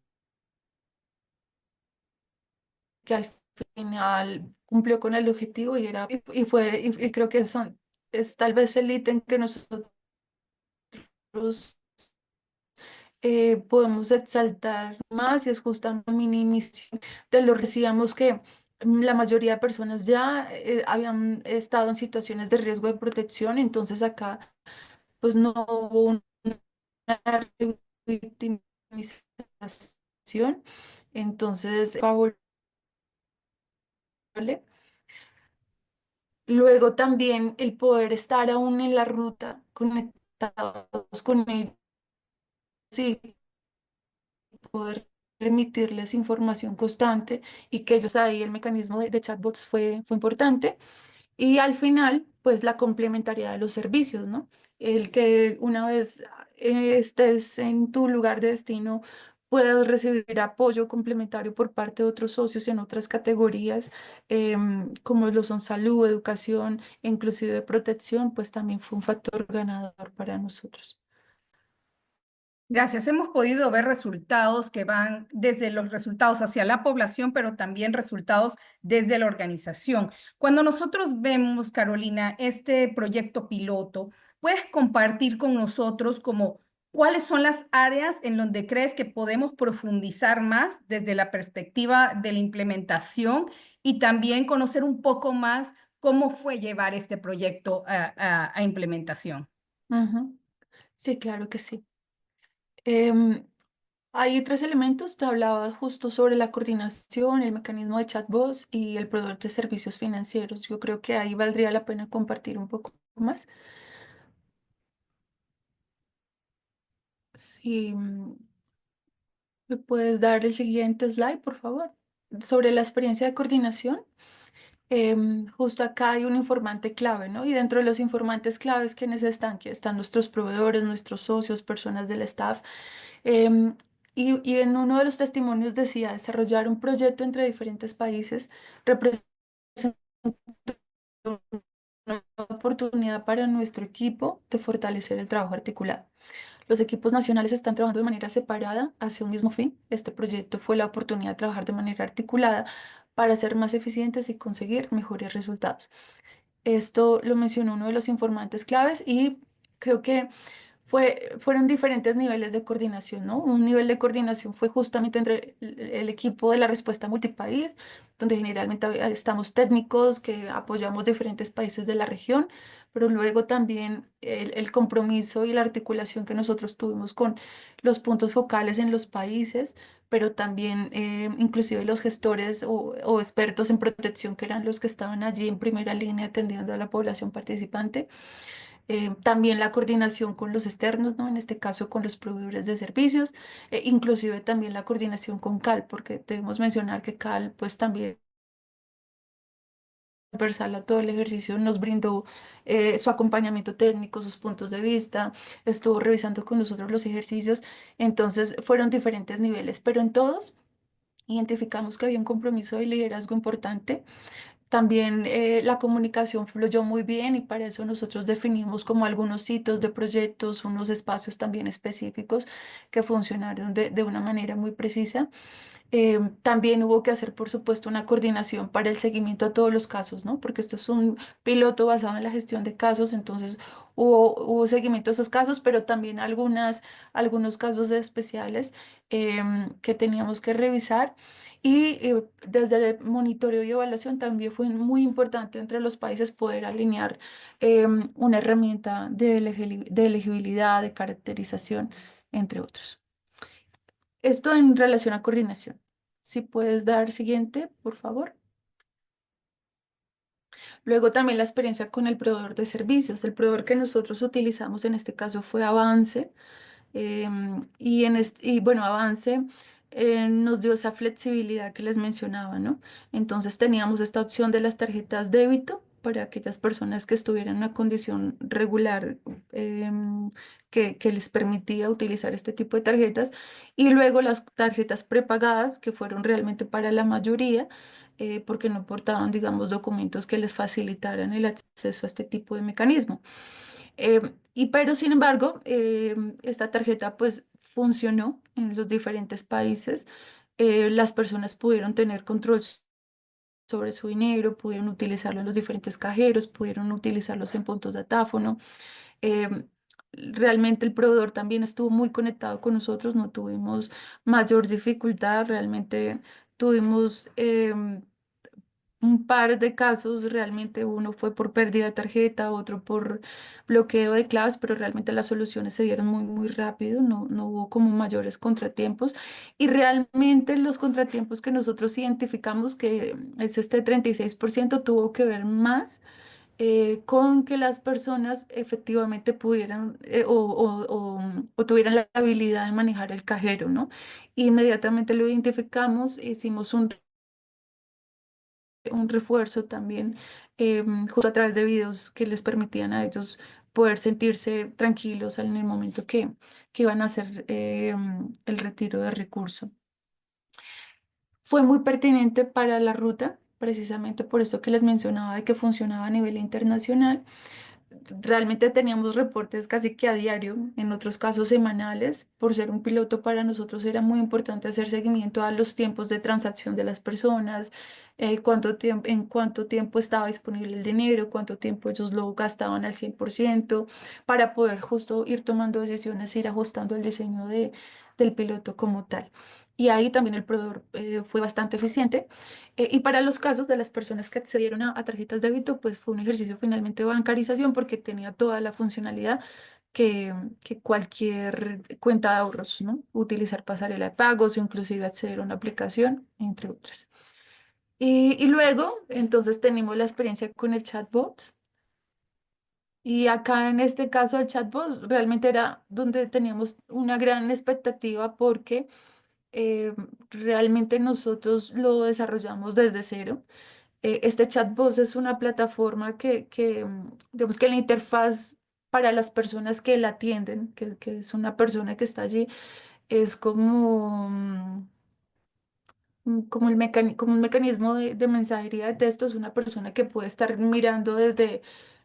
[SPEAKER 7] que al final cumplió con el objetivo y creo que es tal vez el ítem que nosotros podemos exaltar más y es justamente mi inicio de lo decíamos que la mayoría de personas ya habían estado en situaciones de riesgo de protección, entonces acá pues no hubo una revictimización, entonces favorable. Luego también el poder estar aún en la ruta conectados con ellos y poder remitirles información constante y que ellos ahí el mecanismo de chatbots fue importante. Y al final, pues la complementariedad de los servicios, ¿no? El que una vez estés en tu lugar de destino, puedas recibir apoyo complementario por parte de otros socios en otras categorías, como lo son salud, educación, e inclusive protección, pues también fue un factor ganador para nosotros.
[SPEAKER 1] Gracias. Hemos podido ver resultados que van desde los resultados hacia la población, pero también resultados desde la organización. Cuando nosotros vemos, Carolina, este proyecto piloto, ¿puedes compartir con nosotros como cuáles son las áreas en donde crees que podemos profundizar más desde la perspectiva de la implementación y también conocer un poco más cómo fue llevar este proyecto a implementación?
[SPEAKER 7] Ujú. Sí, claro que sí. Em, Hay tres elementos. Te hablaba justo sobre la coordinación, el mecanismo de chatbots y el proveedor de servicios financieros. Yo creo que ahí valdría la pena compartir un poco más. Si me puedes dar el siguiente slide, por favor. Sobre la experiencia de coordinación. Justo acá hay un informante clave, ¿no? Y dentro de los informantes claves, ¿quiénes están? Que están nuestros proveedores, nuestros socios, personas del staff. Em, y en uno de los testimonios decía, desarrollar un proyecto entre diferentes países representa una oportunidad para nuestro equipo de fortalecer el trabajo articulado. Los equipos nacionales están trabajando de manera separada hacia un mismo fin. Este proyecto fue la oportunidad de trabajar de manera articulada para ser más eficientes y conseguir mejores resultados. Esto lo mencionó uno de los informantes claves y creo que fueron diferentes niveles de coordinación, ¿no? Un nivel de coordinación fue justamente entre el equipo de la respuesta multipaís, donde generalmente estamos técnicos que apoyamos diferentes países de la región, pero luego también el compromiso y la articulación que nosotros tuvimos con los puntos focales en los países, pero también inclusive los gestores o expertos en protección que eran los que estaban allí en primera línea atendiendo a la población participante. También la coordinación con los externos, ¿no? En este caso con los proveedores de servicios, inclusive también la coordinación con CAL, porque debemos mencionar que CAL pues también transversal a todo el ejercicio nos brindó su acompañamiento técnico, sus puntos de vista, estuvo revisando con nosotros los ejercicios, entonces fueron diferentes niveles, pero en todos identificamos que había un compromiso de liderazgo importante. También la comunicación fluyó muy bien y para eso nosotros definimos como algunos hitos de proyectos, unos espacios también específicos que funcionaron de una manera muy precisa. También hubo que hacer, por supuesto, una coordinación para el seguimiento a todos los casos, ¿no? Porque esto es un piloto basado en la gestión de casos, entonces hubo seguimiento de esos casos, pero también algunos casos especiales que teníamos que revisar. Y desde el monitoreo y evaluación también fue muy importante entre los países poder alinear una herramienta de elegibilidad, de caracterización, entre otros. Esto en relación a coordinación. Si puedes dar siguiente, por favor. Luego también la experiencia con el proveedor de servicios. El proveedor que nosotros utilizamos en este caso fue Avance. Y bueno, Avance nos dio esa flexibilidad que les mencionaba, ¿no? Entonces teníamos esta opción de las tarjetas débito para aquellas personas que estuvieran en una condición regular que les permitía utilizar este tipo de tarjetas. Y luego las tarjetas prepagadas, que fueron realmente para la mayoría, porque no portaban, digamos, documentos que les facilitaran el acceso a este tipo de mecanismo. Pero sin embargo, esta tarjeta pues funcionó en los diferentes países. Las personas pudieron tener control sobre su dinero, pudieron utilizarlo en los diferentes cajeros, pudieron utilizarlos en puntos de datáfono. Em, Realmente el proveedor también estuvo muy conectado con nosotros, no tuvimos mayor dificultad, realmente tuvimos un par de casos, realmente uno fue por pérdida de tarjeta, otro por bloqueo de claves, pero realmente las soluciones se dieron muy, muy rápido, no hubo como mayores contratiempos. Y realmente los contratiempos que nosotros identificamos, que es este 36%, tuvo que ver más con que las personas efectivamente pudieran o tuvieran la habilidad de manejar el cajero, ¿no? Inmediatamente lo identificamos, hicimos un refuerzo también, justo a través de videos que les permitían a ellos poder sentirse tranquilos en el momento que iban a hacer el retiro de recurso. Fue muy pertinente para la ruta, precisamente por eso que les mencionaba de que funcionaba a nivel internacional. Realmente teníamos reportes casi que a diario, en otros casos semanales. Por ser un piloto para nosotros era muy importante hacer seguimiento a los tiempos de transacción de las personas, en cuánto tiempo estaba disponible el dinero, cuánto tiempo ellos lo gastaban al 100%, para poder justo ir tomando decisiones, ir ajustando el diseño del piloto como tal. Y ahí también el proveedor fue bastante eficiente. Y para los casos de las personas que accedieron a tarjetas de débito, pues fue un ejercicio finalmente de bancarización porque tenía toda la funcionalidad que cualquier cuenta de ahorros, ¿no? Utilizar pasarela de pagos o inclusive acceder a una aplicación, entre otras. Y luego, entonces, tenemos la experiencia con el chatbot. Y acá en este caso el chatbot realmente era donde teníamos una gran expectativa porque eh, realmente nosotros lo desarrollamos desde cero. Este chatbot es una plataforma digamos que la interfaz para las personas que la atienden, que es una persona que está allí, es como un mecanismo de mensajería de texto. Es una persona que puede estar mirando desde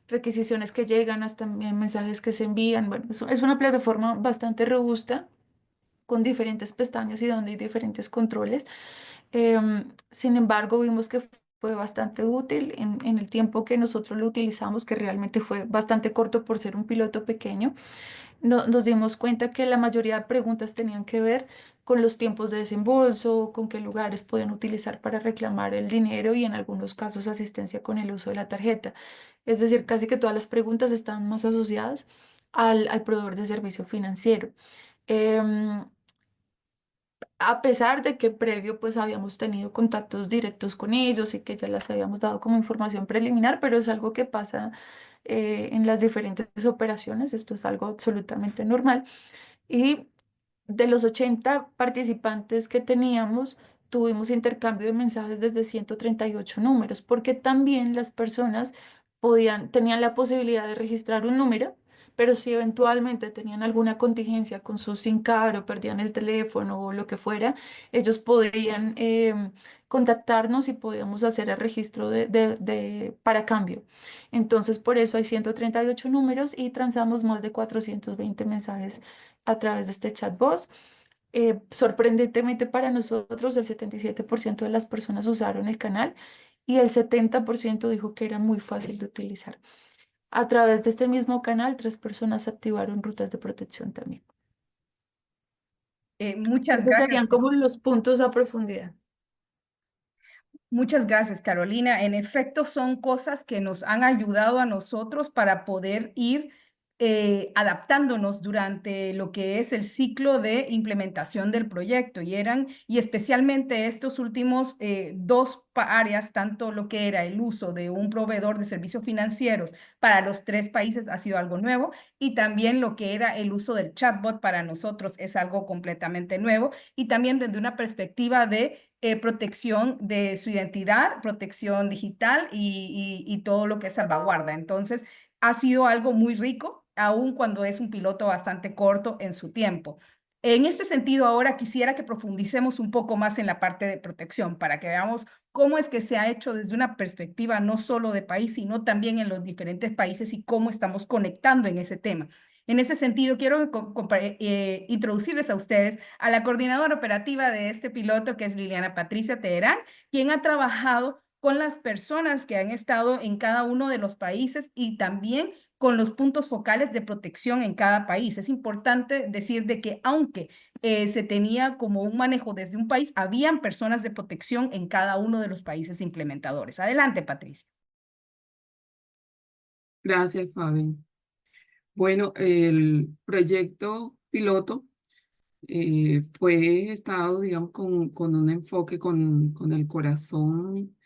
[SPEAKER 7] requisiciones que llegan hasta mensajes que se envían. Bueno, es una plataforma bastante robusta con diferentes pestañas y donde hay diferentes controles. Sin embargo, vimos que fue bastante útil en el tiempo que nosotros lo utilizamos, que realmente fue bastante corto por ser un piloto pequeño. Nos dimos cuenta que la mayoría de preguntas tenían que ver con los tiempos de desembolso, con qué lugares pueden utilizar para reclamar el dinero y en algunos casos asistencia con el uso de la tarjeta. Es decir, casi que todas las preguntas están más asociadas al proveedor de servicio financiero. Em, a pesar de que previo pues habíamos tenido contactos directos con ellos y que ya les habíamos dado como información preliminar, pero es algo que pasa en las diferentes operaciones, esto es algo absolutamente normal. Y de los 80 participantes que teníamos, tuvimos intercambio de mensajes desde 138 números, porque también las personas tenían la posibilidad de registrar un número, pero si eventualmente tenían alguna contingencia con su SIM card o perdían el teléfono o lo que fuera, ellos podían contactarnos y podíamos hacer el registro para cambio. Entonces, por eso hay 138 números y transamos más de 420 mensajes a través de este chatbot. Sorprendentemente para nosotros, el 77% de las personas usaron el canal y el 70% dijo que era muy fácil de utilizar. a través de este mismo canal, 3 personas activaron rutas de protección también.
[SPEAKER 1] Muchas
[SPEAKER 7] Estos
[SPEAKER 1] gracias.
[SPEAKER 7] serían como los puntos a profundidad.
[SPEAKER 1] Muchas gracias, Carolina. En efecto, son cosas que nos han ayudado a nosotros para poder ir adaptándonos durante lo que es el ciclo de implementación del proyecto. Y especialmente estos últimos dos áreas, tanto lo que era el uso de un proveedor de servicios financieros para los 3 países ha sido algo nuevo, y también lo que era el uso del chatbot para nosotros es algo completamente nuevo, y también desde una perspectiva de protección de su identidad, protección digital y todo lo que es salvaguarda. Entonces, ha sido algo muy rico, aun cuando es un piloto bastante corto en su tiempo. En este sentido, ahora quisiera que profundicemos un poco más en la parte de protección para que veamos cómo es que se ha hecho desde una perspectiva no solo de país, sino también en los diferentes países y cómo estamos conectando en ese tema. En ese sentido, quiero introducirles a ustedes a la coordinadora operativa de este piloto, que es Liliana Patricia Teherán, quien ha trabajado con las personas que han estado en cada uno de los países y también con los puntos focales de protección en cada país. Es importante decir de que aunque se tenía como un manejo desde un país, habían personas de protección en cada uno de los países implementadores. Adelante, Patricia.
[SPEAKER 8] Gracias, Fabi. Bueno, el proyecto piloto fue estado, digamos, con un enfoque con el corazón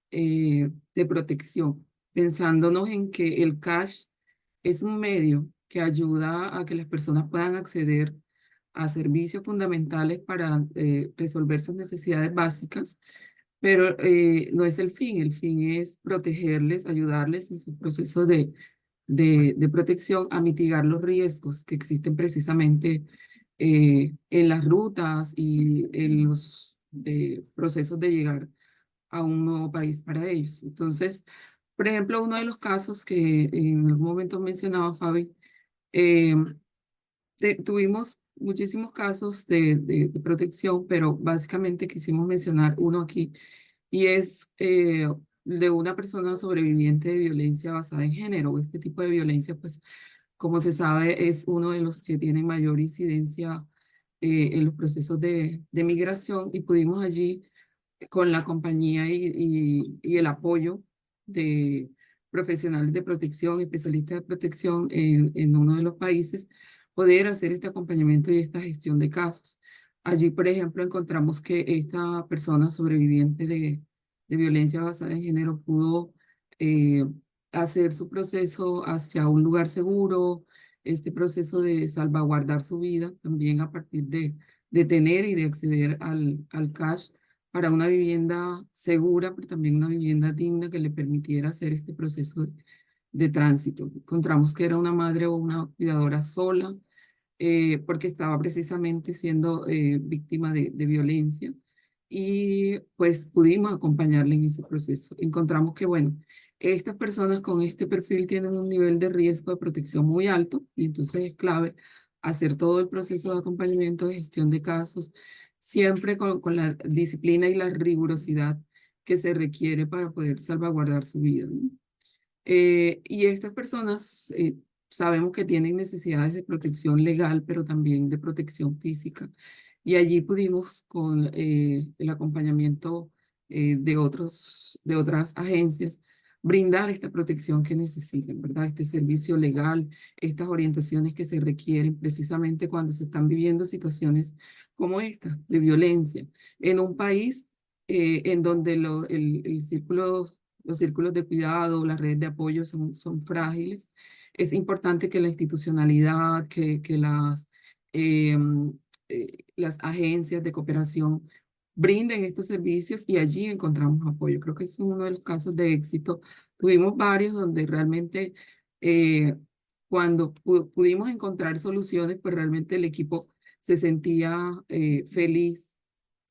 [SPEAKER 8] de protección, pensándonos en que el cash es un medio que ayuda a que las personas puedan acceder a servicios fundamentales para resolver sus necesidades básicas, pero no es el fin es protegerles, ayudarles en su proceso de protección a mitigar los riesgos que existen precisamente en las rutas y en los procesos de llegar a un nuevo país para ellos. Entonces, por ejemplo, uno de los casos que en algún momento mencionaba Fabi, eh, tuvimos muchísimos casos de protección, pero básicamente quisimos mencionar uno aquí, y es de una persona sobreviviente de violencia basada en género. Este tipo de violencia, pues, como se sabe, es uno de los que tiene mayor incidencia en los procesos de migración, y pudimos allí, con la compañía y el apoyo de profesionales de protección, especialistas de protección en uno de los países, poder hacer este acompañamiento y esta gestión de casos. Allí, por ejemplo, encontramos que esta persona sobreviviente de violencia basada en género pudo eh, hacer su proceso hacia un lugar seguro, este proceso de salvaguardar su vida también a partir de tener y de acceder al cash para una vivienda segura, pero también una vivienda digna que le permitiera hacer este proceso de tránsito. Encontramos que era una madre o una cuidadora sola, porque estaba precisamente siendo víctima de violencia, y pues pudimos acompañarle en ese proceso. Encontramos que, bueno, estas personas con este perfil tienen un nivel de riesgo de protección muy alto, y entonces es clave hacer todo el proceso de acompañamiento, de gestión de casos, siempre con la disciplina y la rigurosidad que se requiere para poder salvaguardar su vida, ¿no? Y estas personas sabemos que tienen necesidades de protección legal, pero también de protección física. Y allí pudimos, con el acompañamiento de otras agencias, brindar esta protección que necesitan, ¿verdad? Este servicio legal, estas orientaciones que se requieren precisamente cuando se están viviendo situaciones como esta, de violencia, en un país en donde el círculo, los círculos de cuidado, las redes de apoyo son frágiles. Es importante que la institucionalidad, que eh, las agencias de cooperación brinden estos servicios, y allí encontramos apoyo. Creo que es uno de los casos de éxito. Tuvimos varios donde realmente eh, cuando pudimos encontrar soluciones, pues realmente el equipo se sentía feliz.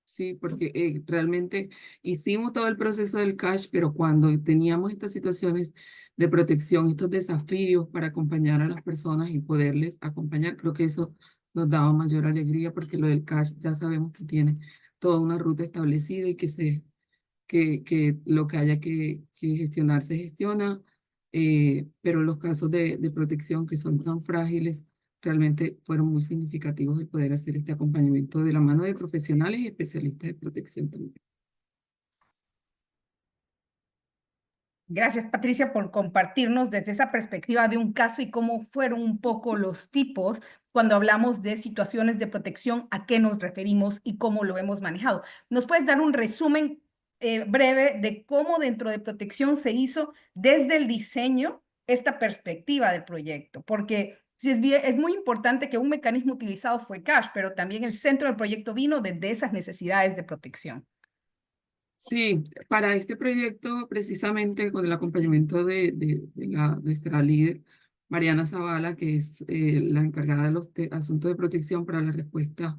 [SPEAKER 8] Sí, porque realmente hicimos todo el proceso del cash, pero cuando teníamos estas situaciones de protección, estos desafíos para acompañar a las personas y poderles acompañar, creo que eso nos daba mayor alegría, porque lo del cash ya sabemos que tiene toda una ruta establecida, y que lo que haya que gestionar se gestiona. pero los casos de protección que son tan frágiles realmente fueron muy significativos el poder hacer este acompañamiento de la mano de profesionales y especialistas de protección también.
[SPEAKER 1] Gracias, Patricia, por compartirnos desde esa perspectiva de un caso y cómo fueron un poco los tipos cuando hablamos de situaciones de protección, a qué nos referimos y cómo lo hemos manejado. ¿Nos puedes dar un resumen breve de cómo dentro de protección se hizo desde el diseño esta perspectiva del proyecto? Porque sí es muy importante que un mecanismo utilizado fue cash, pero también el centro del proyecto vino desde esas necesidades de protección.
[SPEAKER 8] Sí, para este proyecto, precisamente con el acompañamiento de nuestra líder, Mariana Zavala, que es la encargada de los asuntos de protección para la respuesta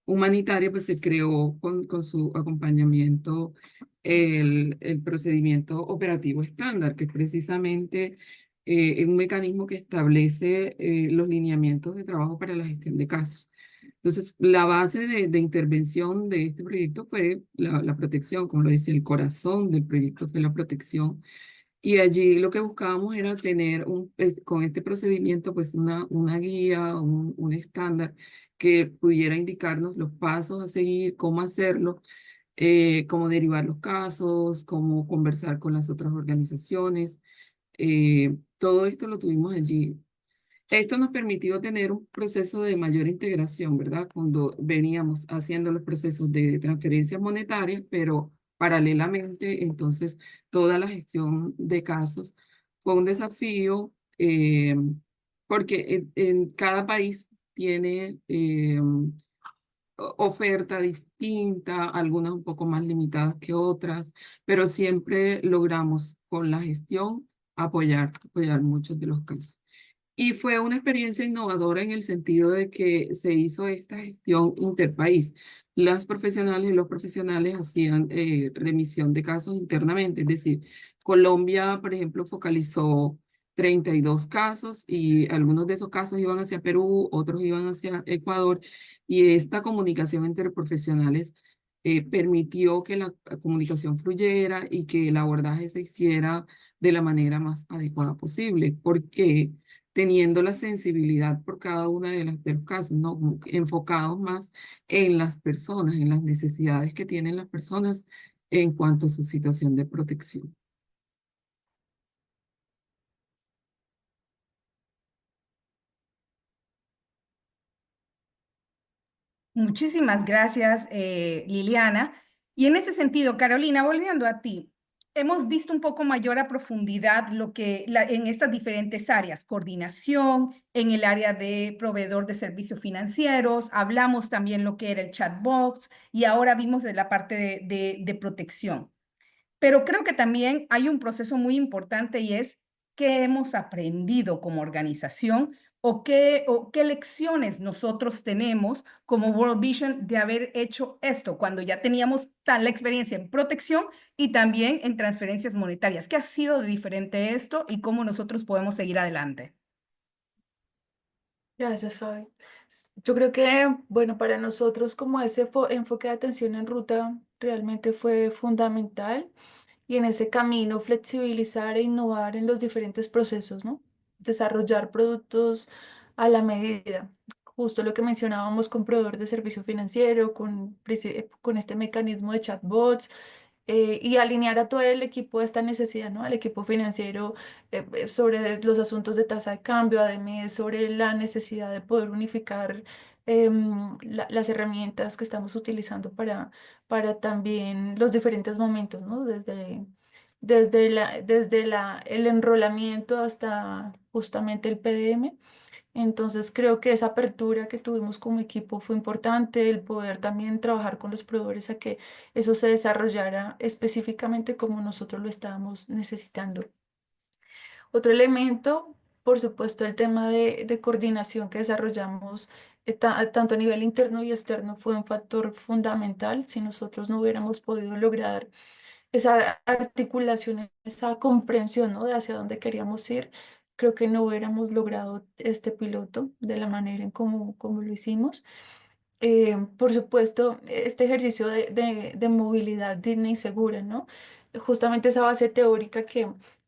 [SPEAKER 8] humanitaria, pues se creó con su acompañamiento el procedimiento operativo estándar, que es precisamente un mecanismo que establece los lineamientos de trabajo para la gestión de casos. Entonces, la base de intervención de este proyecto fue la protección, como lo decía, el corazón del proyecto fue la protección. Y allí lo que buscábamos era tener con este procedimiento pues una guía, un estándar que pudiera indicarnos los pasos a seguir, cómo hacerlo, cómo derivar los casos, cómo conversar con las otras organizaciones. Todo esto lo tuvimos allí. Esto nos permitió tener un proceso de mayor integración, ¿verdad? Cuando veníamos haciendo los procesos de transferencias monetarias, pero paralelamente, entonces, toda la gestión de casos fue un desafío porque en cada país tiene oferta distinta, algunas un poco más limitadas que otras, pero siempre logramos con la gestión apoyar muchos de los casos. Y fue una experiencia innovadora en el sentido de que se hizo esta gestión interpaís. Las profesionales y los profesionales hacían remisión de casos internamente, es decir, Colombia, por ejemplo, focalizó 32 casos y algunos de esos casos iban hacia Perú, otros iban hacia Ecuador, y esta comunicación entre profesionales permitió que la comunicación fluyera y que el abordaje se hiciera de la manera más adecuada posible, porque teniendo la sensibilidad por cada una de los casos, ¿no? Como que enfocados más en las personas, en las necesidades que tienen las personas en cuanto a su situación de protección.
[SPEAKER 1] Muchísimas gracias, Liliana. Y en ese sentido, Carolina, volviendo a ti, hemos visto un poco mayor a profundidad lo que en estas diferentes áreas, coordinación, en el área de proveedor de servicios financieros, hablamos también lo que era el chatbox y ahora vimos de la parte de protección. Pero creo que también hay un proceso muy importante y es qué hemos aprendido como organización o qué lecciones nosotros tenemos como World Vision de haber hecho esto cuando ya teníamos tal experiencia en protección y también en transferencias monetarias. ¿Qué ha sido de diferente esto y cómo nosotros podemos seguir adelante?
[SPEAKER 7] Gracias, Fabi. Yo creo que, bueno, para nosotros como ese enfoque de atención en ruta realmente fue fundamental y en ese camino flexibilizar e innovar en los diferentes procesos, ¿no? Desarrollar productos a la medida. Justo lo que mencionábamos con proveedor de servicio financiero, con este mecanismo de chatbots, y alinear a todo el equipo de esta necesidad, ¿no? Al equipo financiero sobre los asuntos de tasa de cambio, además sobre la necesidad de poder unificar las herramientas que estamos utilizando para también los diferentes momentos, ¿no? El enrolamiento hasta justamente el PDM. Entonces creo que esa apertura que tuvimos como equipo fue importante, el poder también trabajar con los proveedores a que eso se desarrollara específicamente como nosotros lo estábamos necesitando. Otro elemento, por supuesto, el tema de coordinación que desarrollamos tanto a nivel interno y externo fue un factor fundamental. Si nosotros no hubiéramos podido lograr esa articulación, esa comprensión, ¿no? De hacia dónde queríamos ir, creo que no hubiéramos logrado este piloto de la manera en como lo hicimos. Por supuesto, este ejercicio de movilidad digna y segura, ¿no? Justamente esa base teórica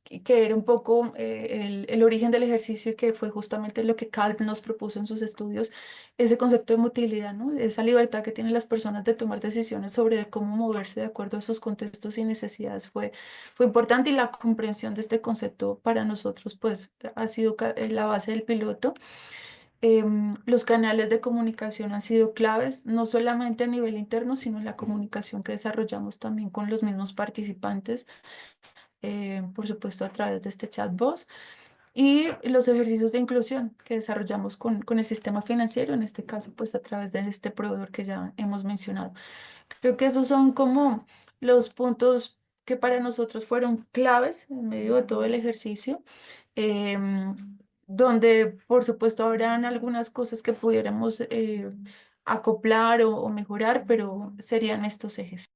[SPEAKER 7] que era un poco el origen del ejercicio y que fue justamente lo que Kalb nos propuso en sus estudios, ese concepto de motilidad, ¿no? Esa libertad que tienen las personas de tomar decisiones sobre cómo moverse de acuerdo a sus contextos y necesidades fue importante, y la comprensión de este concepto para nosotros pues ha sido la base del piloto. Los canales de comunicación han sido claves, no solamente a nivel interno, sino en la comunicación que desarrollamos también con los mismos participantes, por supuesto a través de este chatbot, y los ejercicios de inclusión que desarrollamos con el sistema financiero, en este caso pues a través de este proveedor que ya hemos mencionado. Creo que esos son como los puntos que para nosotros fueron claves en medio de todo el ejercicio, em, donde por supuesto habrán algunas cosas que pudiéramos acoplar o mejorar, pero serían estos ejes.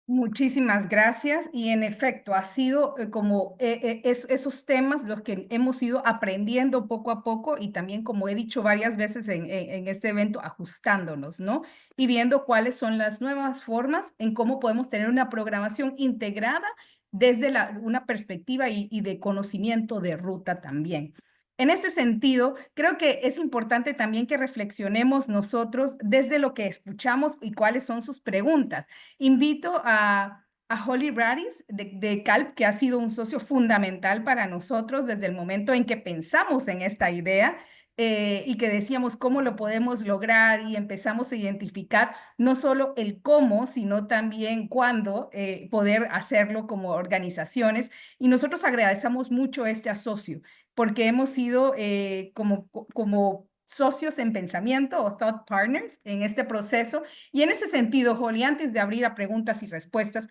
[SPEAKER 1] Muchísimas gracias, y en efecto ha sido como esos temas los que hemos ido aprendiendo poco a poco, y también, como he dicho varias veces en este evento, ajustándonos, ¿no? Y viendo cuáles son las nuevas formas en cómo podemos tener una programación integrada desde una perspectiva y de conocimiento de ruta también. En ese sentido, creo que es importante también que reflexionemos nosotros desde lo que escuchamos y cuáles son sus preguntas. Invito a Holly Radis de Calp, que ha sido un socio fundamental para nosotros desde el momento en que pensamos en esta idea, y que decíamos cómo lo podemos lograr, y empezamos a identificar no solo el cómo, sino también cuándo poder hacerlo como organizaciones. Y nosotros agradecemos mucho este asocio, porque hemos sido como socios en pensamiento o thought partners en este proceso. Y en ese sentido, Holly, antes de abrir a preguntas y respuestas,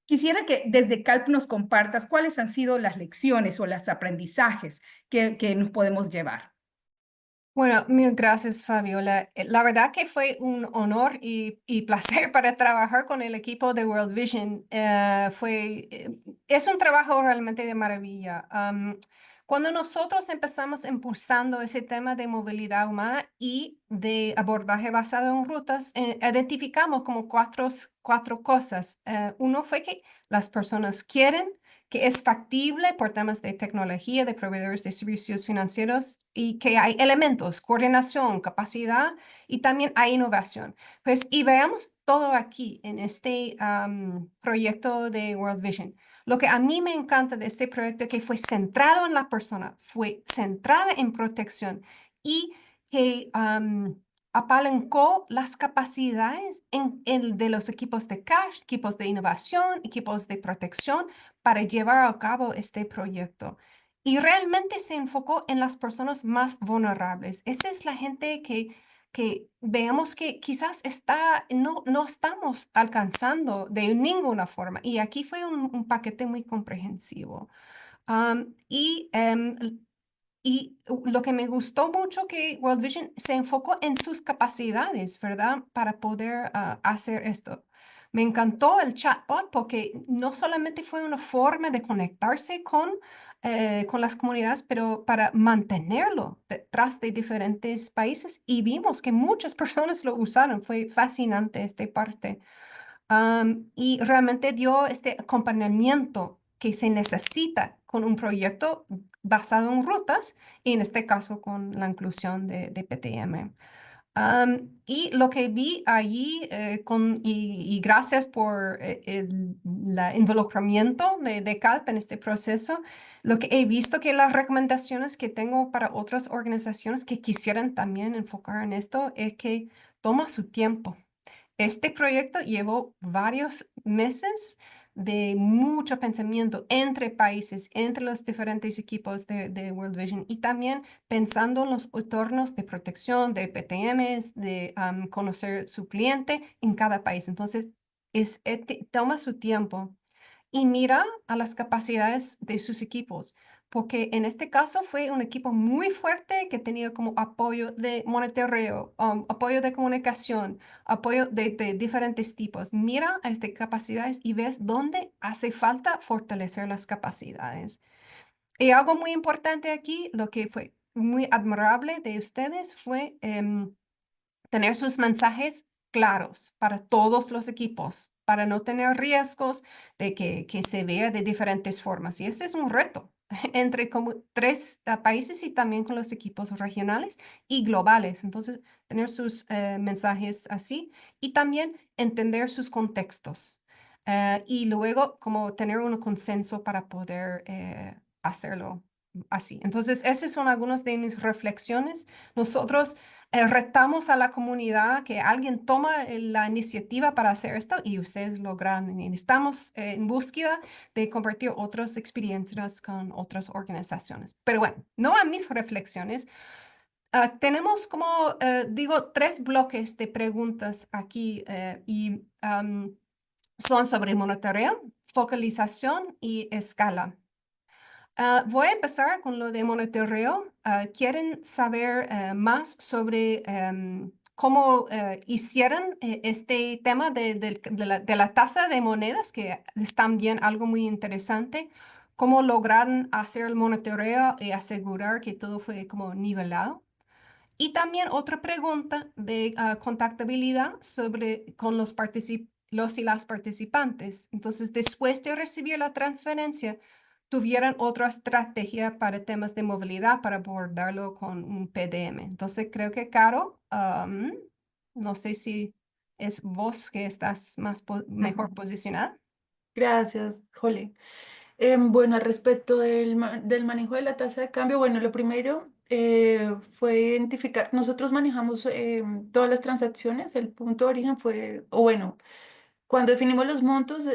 [SPEAKER 1] quisiera que desde Calp nos compartas cuáles han sido las lecciones o los aprendizajes que nos podemos llevar.
[SPEAKER 9] Bueno, mil gracias, Fabiola. La verdad que fue un honor y placer para trabajar con el equipo de World Vision. Es un trabajo realmente de maravilla. Cuando nosotros empezamos impulsando ese tema de movilidad humana y de abordaje basado en rutas, identificamos como cuatro cosas. Uno fue que las personas quieren, que es factible por temas de tecnología, de proveedores de servicios financieros, y que hay elementos, coordinación, capacidad, y también hay innovación. Pues, y veamos todo aquí en este proyecto de World Vision. Lo que a mí me encanta de este proyecto es que fue centrado en la persona, fue centrada en protección, y que apalancó las capacidades de los equipos de cash, equipos de innovación, equipos de protección para llevar a cabo este proyecto. Y realmente se enfocó en las personas más vulnerables. Esa es la gente que veamos que quizás no estamos alcanzando de ninguna forma. Y aquí fue un paquete muy comprensivo. Um, y em, y lo que me gustó mucho que World Vision se enfocó en sus capacidades, ¿verdad? Para poder hacer esto. Me encantó el chatbot porque no solamente fue una forma de conectarse con las comunidades, pero para mantenerlo detrás de diferentes países, y vimos que muchas personas lo usaron. Fue fascinante esta parte. Y realmente dio este acompañamiento que se necesita con un proyecto basado en rutas, y en este caso con la inclusión de PTM. Y lo que vi allí, y gracias por el involucramiento de Calp en este proceso, lo que he visto que las recomendaciones que tengo para otras organizaciones que quisieran también enfocar en esto es que toma su tiempo. Este proyecto llevó varios meses de mucho pensamiento entre países, entre los diferentes equipos de World Vision, y también pensando en los entornos de protección, de PTMs, de conocer su cliente en cada país. Entonces, toma su tiempo y mira a las capacidades de sus equipos, porque en este caso fue un equipo muy fuerte que tenía como apoyo de monitoreo, apoyo de comunicación, apoyo de diferentes tipos. Mira a estas capacidades y ves dónde hace falta fortalecer las capacidades. Y algo muy importante aquí, lo que fue muy admirable de ustedes fue tener sus mensajes claros para todos los equipos para no tener riesgos de que se vea de diferentes formas. Y ese es un reto entre como tres países y también con los equipos regionales y globales. Entonces, tener sus mensajes así y también entender sus contextos. Y luego como tener un consenso para poder hacerlo así. Entonces, esas son algunas de mis reflexiones. Nosotros retamos a la comunidad que alguien toma la iniciativa para hacer esto y ustedes logran. Y estamos en búsqueda de compartir otras experiencias con otras organizaciones. Pero bueno, no a mis reflexiones. Tenemos como, digo, tres bloques de preguntas aquí y son sobre monitoreo, focalización y escala. Voy a empezar con lo de monitoreo. ¿Quieren saber más sobre cómo hicieron este tema de la tasa de monedas, que es también algo muy interesante? ¿Cómo lograron hacer el monitoreo y asegurar que todo fue como nivelado? Y también otra pregunta de contactabilidad con los y las participantes. Entonces, después de recibir la transferencia, tuvieran otra estrategia para temas de movilidad para abordarlo con un PDM. Entonces, creo que, Caro, no sé si es vos que estás mejor posicionada.
[SPEAKER 7] Gracias, Jole. Bueno, al respecto del manejo de la tasa de cambio, bueno, lo primero fue identificar, nosotros manejamos todas las transacciones, el punto de origen fue, o bueno, cuando definimos los montos,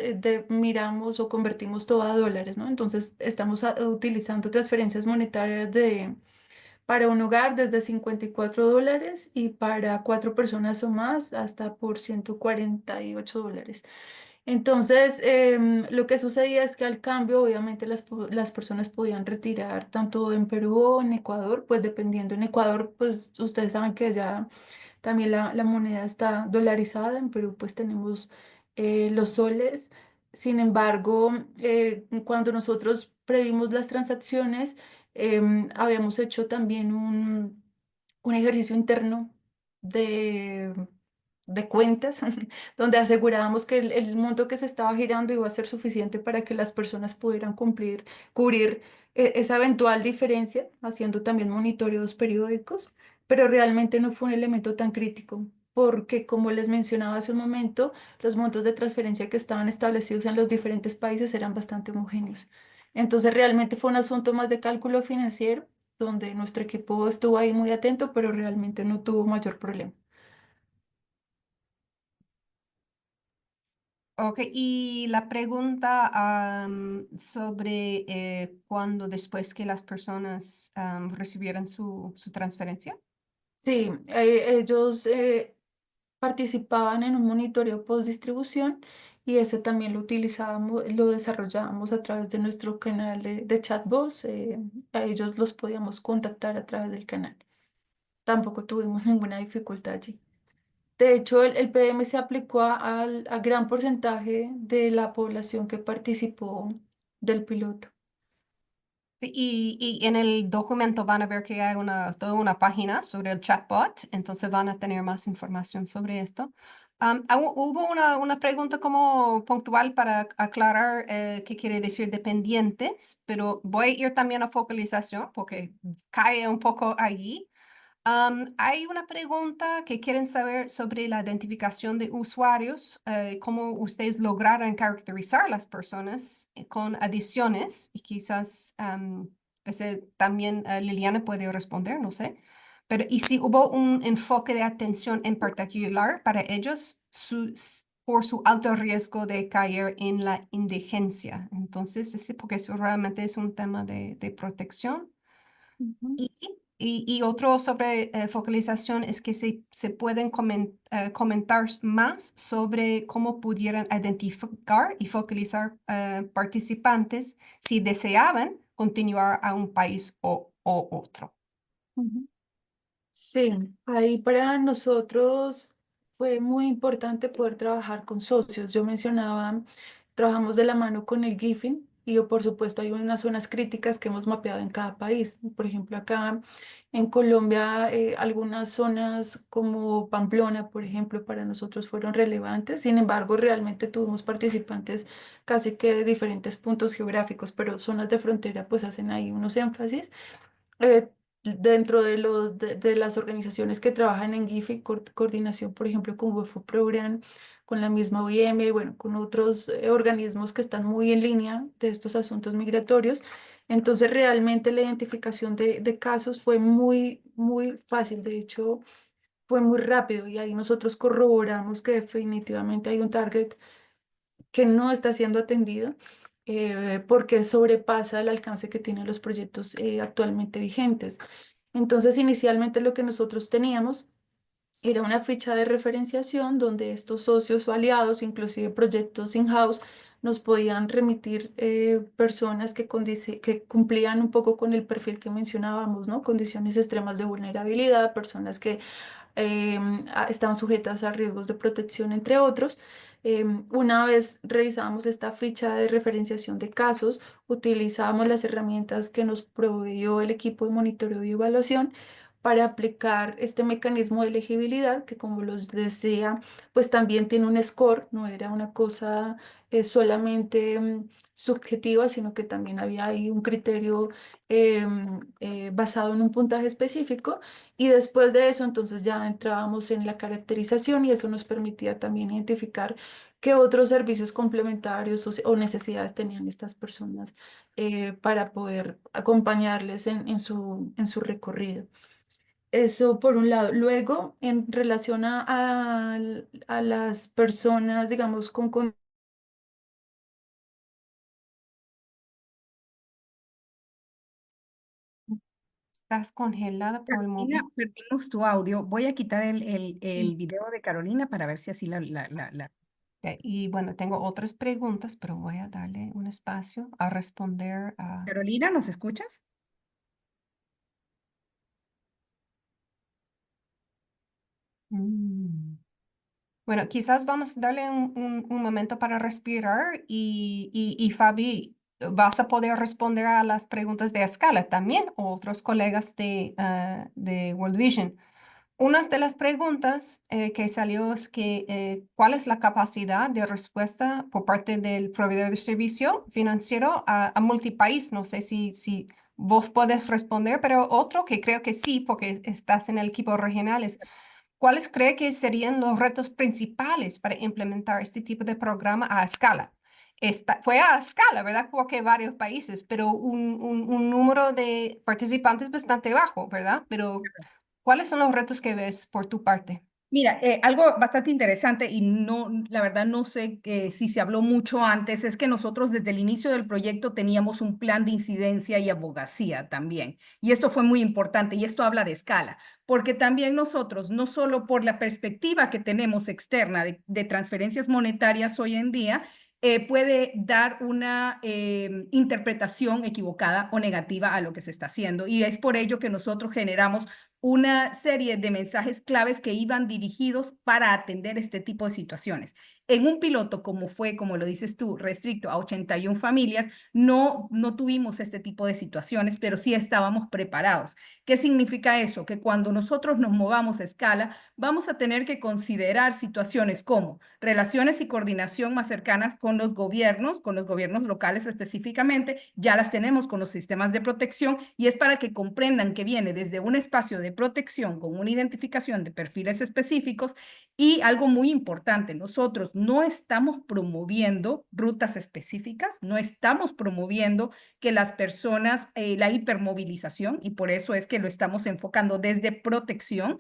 [SPEAKER 7] miramos o convertimos todo a dólares, ¿no? Entonces, estamos utilizando transferencias monetarias para un hogar desde $54 y para 4 personas o más hasta por $148. Entonces, lo que sucedía es que al cambio, obviamente, las personas podían retirar tanto en Perú o en Ecuador, pues dependiendo. En Ecuador, pues ustedes saben que ya también la moneda está dolarizada. En Perú, pues tenemos los soles. Sin embargo, cuando nosotros previmos las transacciones, habíamos hecho también un ejercicio interno de, de cuentas, donde asegurábamos que el monto que se estaba girando iba a ser suficiente para que las personas pudieran cubrir esa eventual diferencia, haciendo también monitoreos periódicos, pero realmente no fue un elemento tan crítico. Porque, como les mencionaba hace un momento, los montos de transferencia que estaban establecidos en los diferentes países eran bastante homogéneos. Entonces, realmente fue un asunto más de cálculo financiero, donde nuestro equipo estuvo ahí muy atento, pero realmente no tuvo mayor problema.
[SPEAKER 9] Ok, y la pregunta sobre cuándo después que las personas recibieran su transferencia.
[SPEAKER 7] Sí, ellos participaban en un monitoreo post-distribución y ese también lo utilizábamos, lo desarrollábamos a través de nuestro canal de chatbots. A ellos los podíamos contactar a través del canal. Tampoco tuvimos ninguna dificultad allí. De hecho, el PDM se aplicó a gran porcentaje de la población que participó del piloto.
[SPEAKER 9] Sí, y en el documento van a ver que hay toda una página sobre el chatbot, entonces van a tener más información sobre esto. Hubo una pregunta como puntual para aclarar qué quiere decir dependientes, pero voy a ir también a focalización porque cae un poco allí. Hay una pregunta que quieren saber sobre la identificación de usuarios, cómo ustedes lograron caracterizar las personas con adiciones y quizás ese también Liliana puede responder, no sé. Pero y si hubo un enfoque de atención en particular para ellos por su alto riesgo de caer en la indigencia. Entonces, porque eso realmente es un tema de protección.
[SPEAKER 7] Ujú.
[SPEAKER 9] Y otro sobre focalización es que se pueden comentar más sobre cómo pudieran identificar y focalizar participantes si deseaban continuar a un país o otro.
[SPEAKER 7] Ujú. Sí, ahí para nosotros fue muy importante poder trabajar con socios. Yo mencionaba, trabajamos de la mano con el GIFIN, y por supuesto hay unas zonas críticas que hemos mapeado en cada país. Por ejemplo, acá en Colombia, algunas zonas como Pamplona, por ejemplo, para nosotros fueron relevantes. Sin embargo, realmente tuvimos participantes casi que de diferentes puntos geográficos, pero zonas de frontera pues hacen ahí unos énfasis. Dentro de las organizaciones que trabajan en GIFI, coordinación, por ejemplo, con WFO Program, con la misma OIM, bueno, con otros organismos que están muy en línea de estos asuntos migratorios. Entonces, realmente la identificación de casos fue muy fácil. De hecho, fue muy rápido y ahí nosotros corroboramos que definitivamente hay un target que no está siendo atendido porque sobrepasa el alcance que tienen los proyectos actualmente vigentes. Entonces, inicialmente lo que nosotros teníamos era una ficha de referenciación donde estos socios o aliados, inclusive proyectos in-house, nos podían remitir personas que cumplían un poco con el perfil que mencionábamos, ¿no? Condiciones extremas de vulnerabilidad, personas que estaban sujetas a riesgos de protección, entre otros. Una vez revisábamos esta ficha de referenciación de casos, utilizábamos las herramientas que nos proveyó el equipo de monitoreo y evaluación para aplicar este mecanismo de elegibilidad, que como los decía, pues también tiene un score, no era una cosa solamente subjetiva, sino que también había ahí un criterio basado en un puntaje específico. Y después de eso, entonces ya entrábamos en la caracterización y eso nos permitía también identificar qué otros servicios complementarios o necesidades tenían estas personas para poder acompañarles en su recorrido. Eso por un lado. Luego, en relación a las personas, digamos, con.
[SPEAKER 9] Estás congelada por el
[SPEAKER 1] Carolina,
[SPEAKER 9] momento.
[SPEAKER 1] perdimos tu audio. Voy a quitar el video de Carolina para ver si así
[SPEAKER 9] Ok, y bueno, tengo otras preguntas, pero voy a darle un espacio a responder a...
[SPEAKER 1] Carolina, ¿nos escuchas?
[SPEAKER 9] Mm. Bueno, quizás vamos a darle un momento para respirar y Fabi, vas a poder responder a las preguntas de escala también, o otros colegas de World Vision. Una de las preguntas que salió es que ¿cuál es la capacidad de respuesta por parte del proveedor de servicio financiero a multipaís? No sé si vos podés responder, pero otro que creo que sí, porque estás en el equipo regional, es ¿cuáles cree que serían los retos principales para implementar este tipo de programa a escala? Fue a escala, ¿verdad? Porque varios países, pero un número de participantes bastante bajo, ¿verdad? Pero ¿cuáles son los retos que ves por tu parte?
[SPEAKER 1] Mira, algo bastante interesante y no, la verdad no sé si se habló mucho antes, es que nosotros desde el inicio del proyecto teníamos un plan de incidencia y abogacía también. Y esto fue muy importante y esto habla de escala, porque también nosotros, no solo por la perspectiva que tenemos externa de transferencias monetarias hoy en día, puede dar una interpretación equivocada o negativa a lo que se está haciendo. Y es por ello que nosotros generamos una serie de mensajes claves que iban dirigidos para atender este tipo de situaciones. En un piloto, como fue, como lo dices tú, restricto a 81 familias, no tuvimos este tipo de situaciones, pero sí estábamos preparados. ¿Qué significa eso? Que cuando nosotros nos movamos a escala, vamos a tener que considerar situaciones como relaciones y coordinación más cercanas con los gobiernos locales específicamente, ya las tenemos con los sistemas de protección y es para que comprendan que viene desde un espacio de protección con una identificación de perfiles específicos y algo muy importante, nosotros no estamos promoviendo rutas específicas, no estamos promoviendo que las personas, la hipermovilización, y por eso es que lo estamos enfocando desde protección.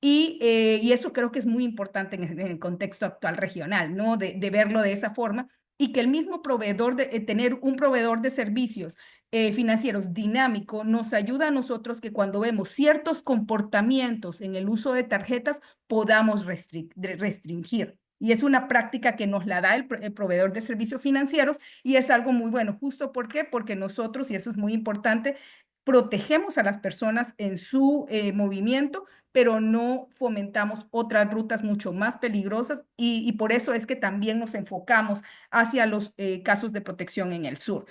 [SPEAKER 1] Y eso creo que es muy importante en el contexto actual regional, ¿no? De verlo de esa forma y que el mismo proveedor, tener un proveedor de servicios financieros dinámico, nos ayuda a nosotros que cuando vemos ciertos comportamientos en el uso de tarjetas, podamos restringir. Y es una práctica que nos la da el proveedor de servicios financieros y es algo muy bueno. ¿Justo por qué? Porque nosotros, y eso es muy importante, protegemos a las personas en su movimiento, pero no fomentamos otras rutas mucho más peligrosas y por eso es que también nos enfocamos hacia los casos de protección en el sur.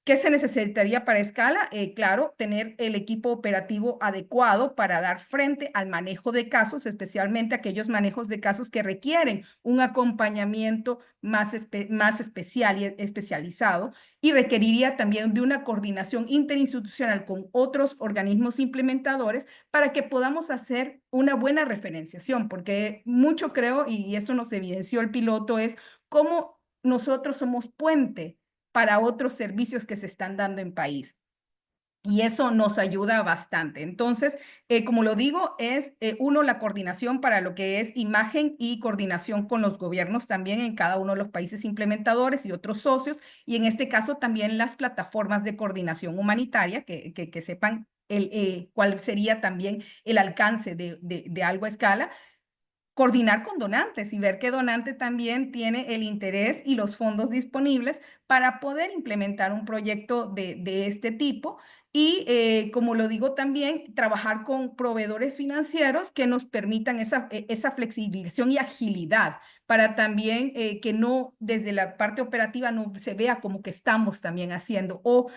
[SPEAKER 1] ¿Qué se necesitaría para escala? Claro, tener el equipo operativo adecuado para dar frente al manejo de casos, especialmente aquellos manejos de casos que requieren un acompañamiento más especial y especializado, y requeriría también de una coordinación interinstitucional con otros organismos implementadores para que podamos hacer una buena referenciación, porque mucho creo, y eso nos evidenció el piloto, es cómo nosotros somos puente para otros servicios que se están dando en país. Y eso nos ayuda bastante. Entonces, como lo digo, es uno, la coordinación para lo que es imagen y coordinación con los gobiernos también en cada uno de los países implementadores y otros socios. Y en este caso también las plataformas de coordinación humanitaria, que sepan cuál sería también el alcance de algo a escala. Coordinar con donantes y ver qué donante también tiene el interés y los fondos disponibles para poder implementar un proyecto de este tipo. Y como lo digo también, trabajar con proveedores financieros que nos permitan esa flexibilización y agilidad para también que no desde la parte operativa no se vea como que estamos también haciendo o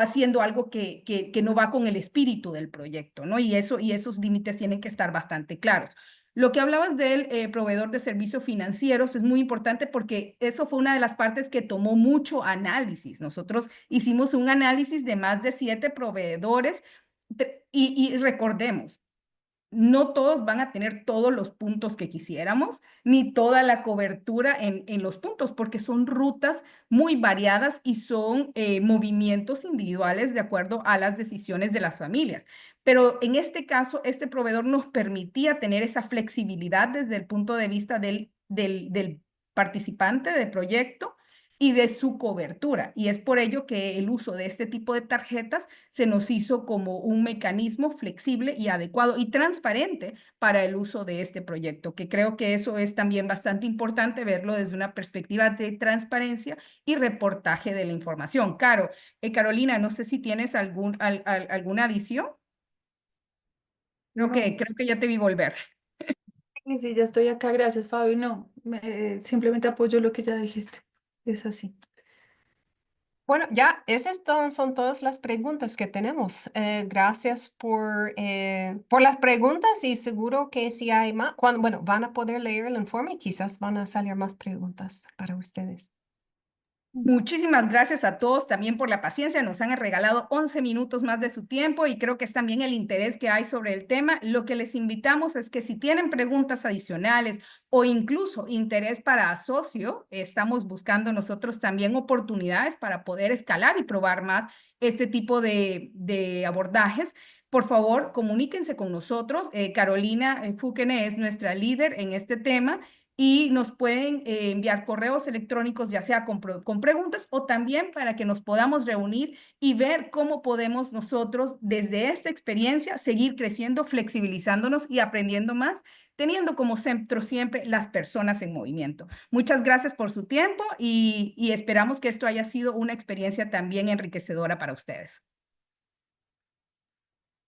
[SPEAKER 1] haciendo algo que no va con el espíritu del proyecto, ¿no? Y esos límites tienen que estar bastante claros. Lo que hablabas del proveedor de servicios financieros es muy importante porque eso fue una de las partes que tomó mucho análisis. Nosotros hicimos un análisis de más de 7 proveedores y recordemos, no todos van a tener todos los puntos que quisiéramos, ni toda la cobertura en los puntos, porque son rutas muy variadas y son movimientos individuales de acuerdo a las decisiones de las familias. Pero en este caso, este proveedor nos permitía tener esa flexibilidad desde el punto de vista del participante del proyecto y de su cobertura. Y es por ello que el uso de este tipo de tarjetas se nos hizo como un mecanismo flexible y adecuado y transparente para el uso de este proyecto, que creo que eso es también bastante importante verlo desde una perspectiva de transparencia y reportaje de la información. Carolina, no sé si tienes alguna adición.
[SPEAKER 7] No.
[SPEAKER 1] Creo que ya te vi volver.
[SPEAKER 7] Sí, sí, ya estoy acá, gracias, Fabio. No, simplemente apoyo lo que ya dijiste. Es así.
[SPEAKER 9] Bueno, ya, esas son todas las preguntas que tenemos. Gracias por las preguntas y seguro que si hay más, bueno, van a poder leer el informe y quizás van a salir más preguntas para ustedes.
[SPEAKER 1] Muchísimas gracias a todos también por la paciencia. Nos han regalado 11 minutos más de su tiempo y creo que es también el interés que hay sobre el tema. Lo que les invitamos es que si tienen preguntas adicionales o incluso interés para socio, estamos buscando nosotros también oportunidades para poder escalar y probar más este tipo de abordajes. Por favor, comuníquense con nosotros. Carolina Fukene es nuestra líder en este tema y nos pueden enviar correos electrónicos, ya sea con preguntas o también para que nos podamos reunir y ver cómo podemos nosotros desde esta experiencia seguir creciendo, flexibilizándonos y aprendiendo más, teniendo como centro siempre las personas en movimiento. Muchas gracias por su tiempo y esperamos que esto haya sido una experiencia también enriquecedora para ustedes.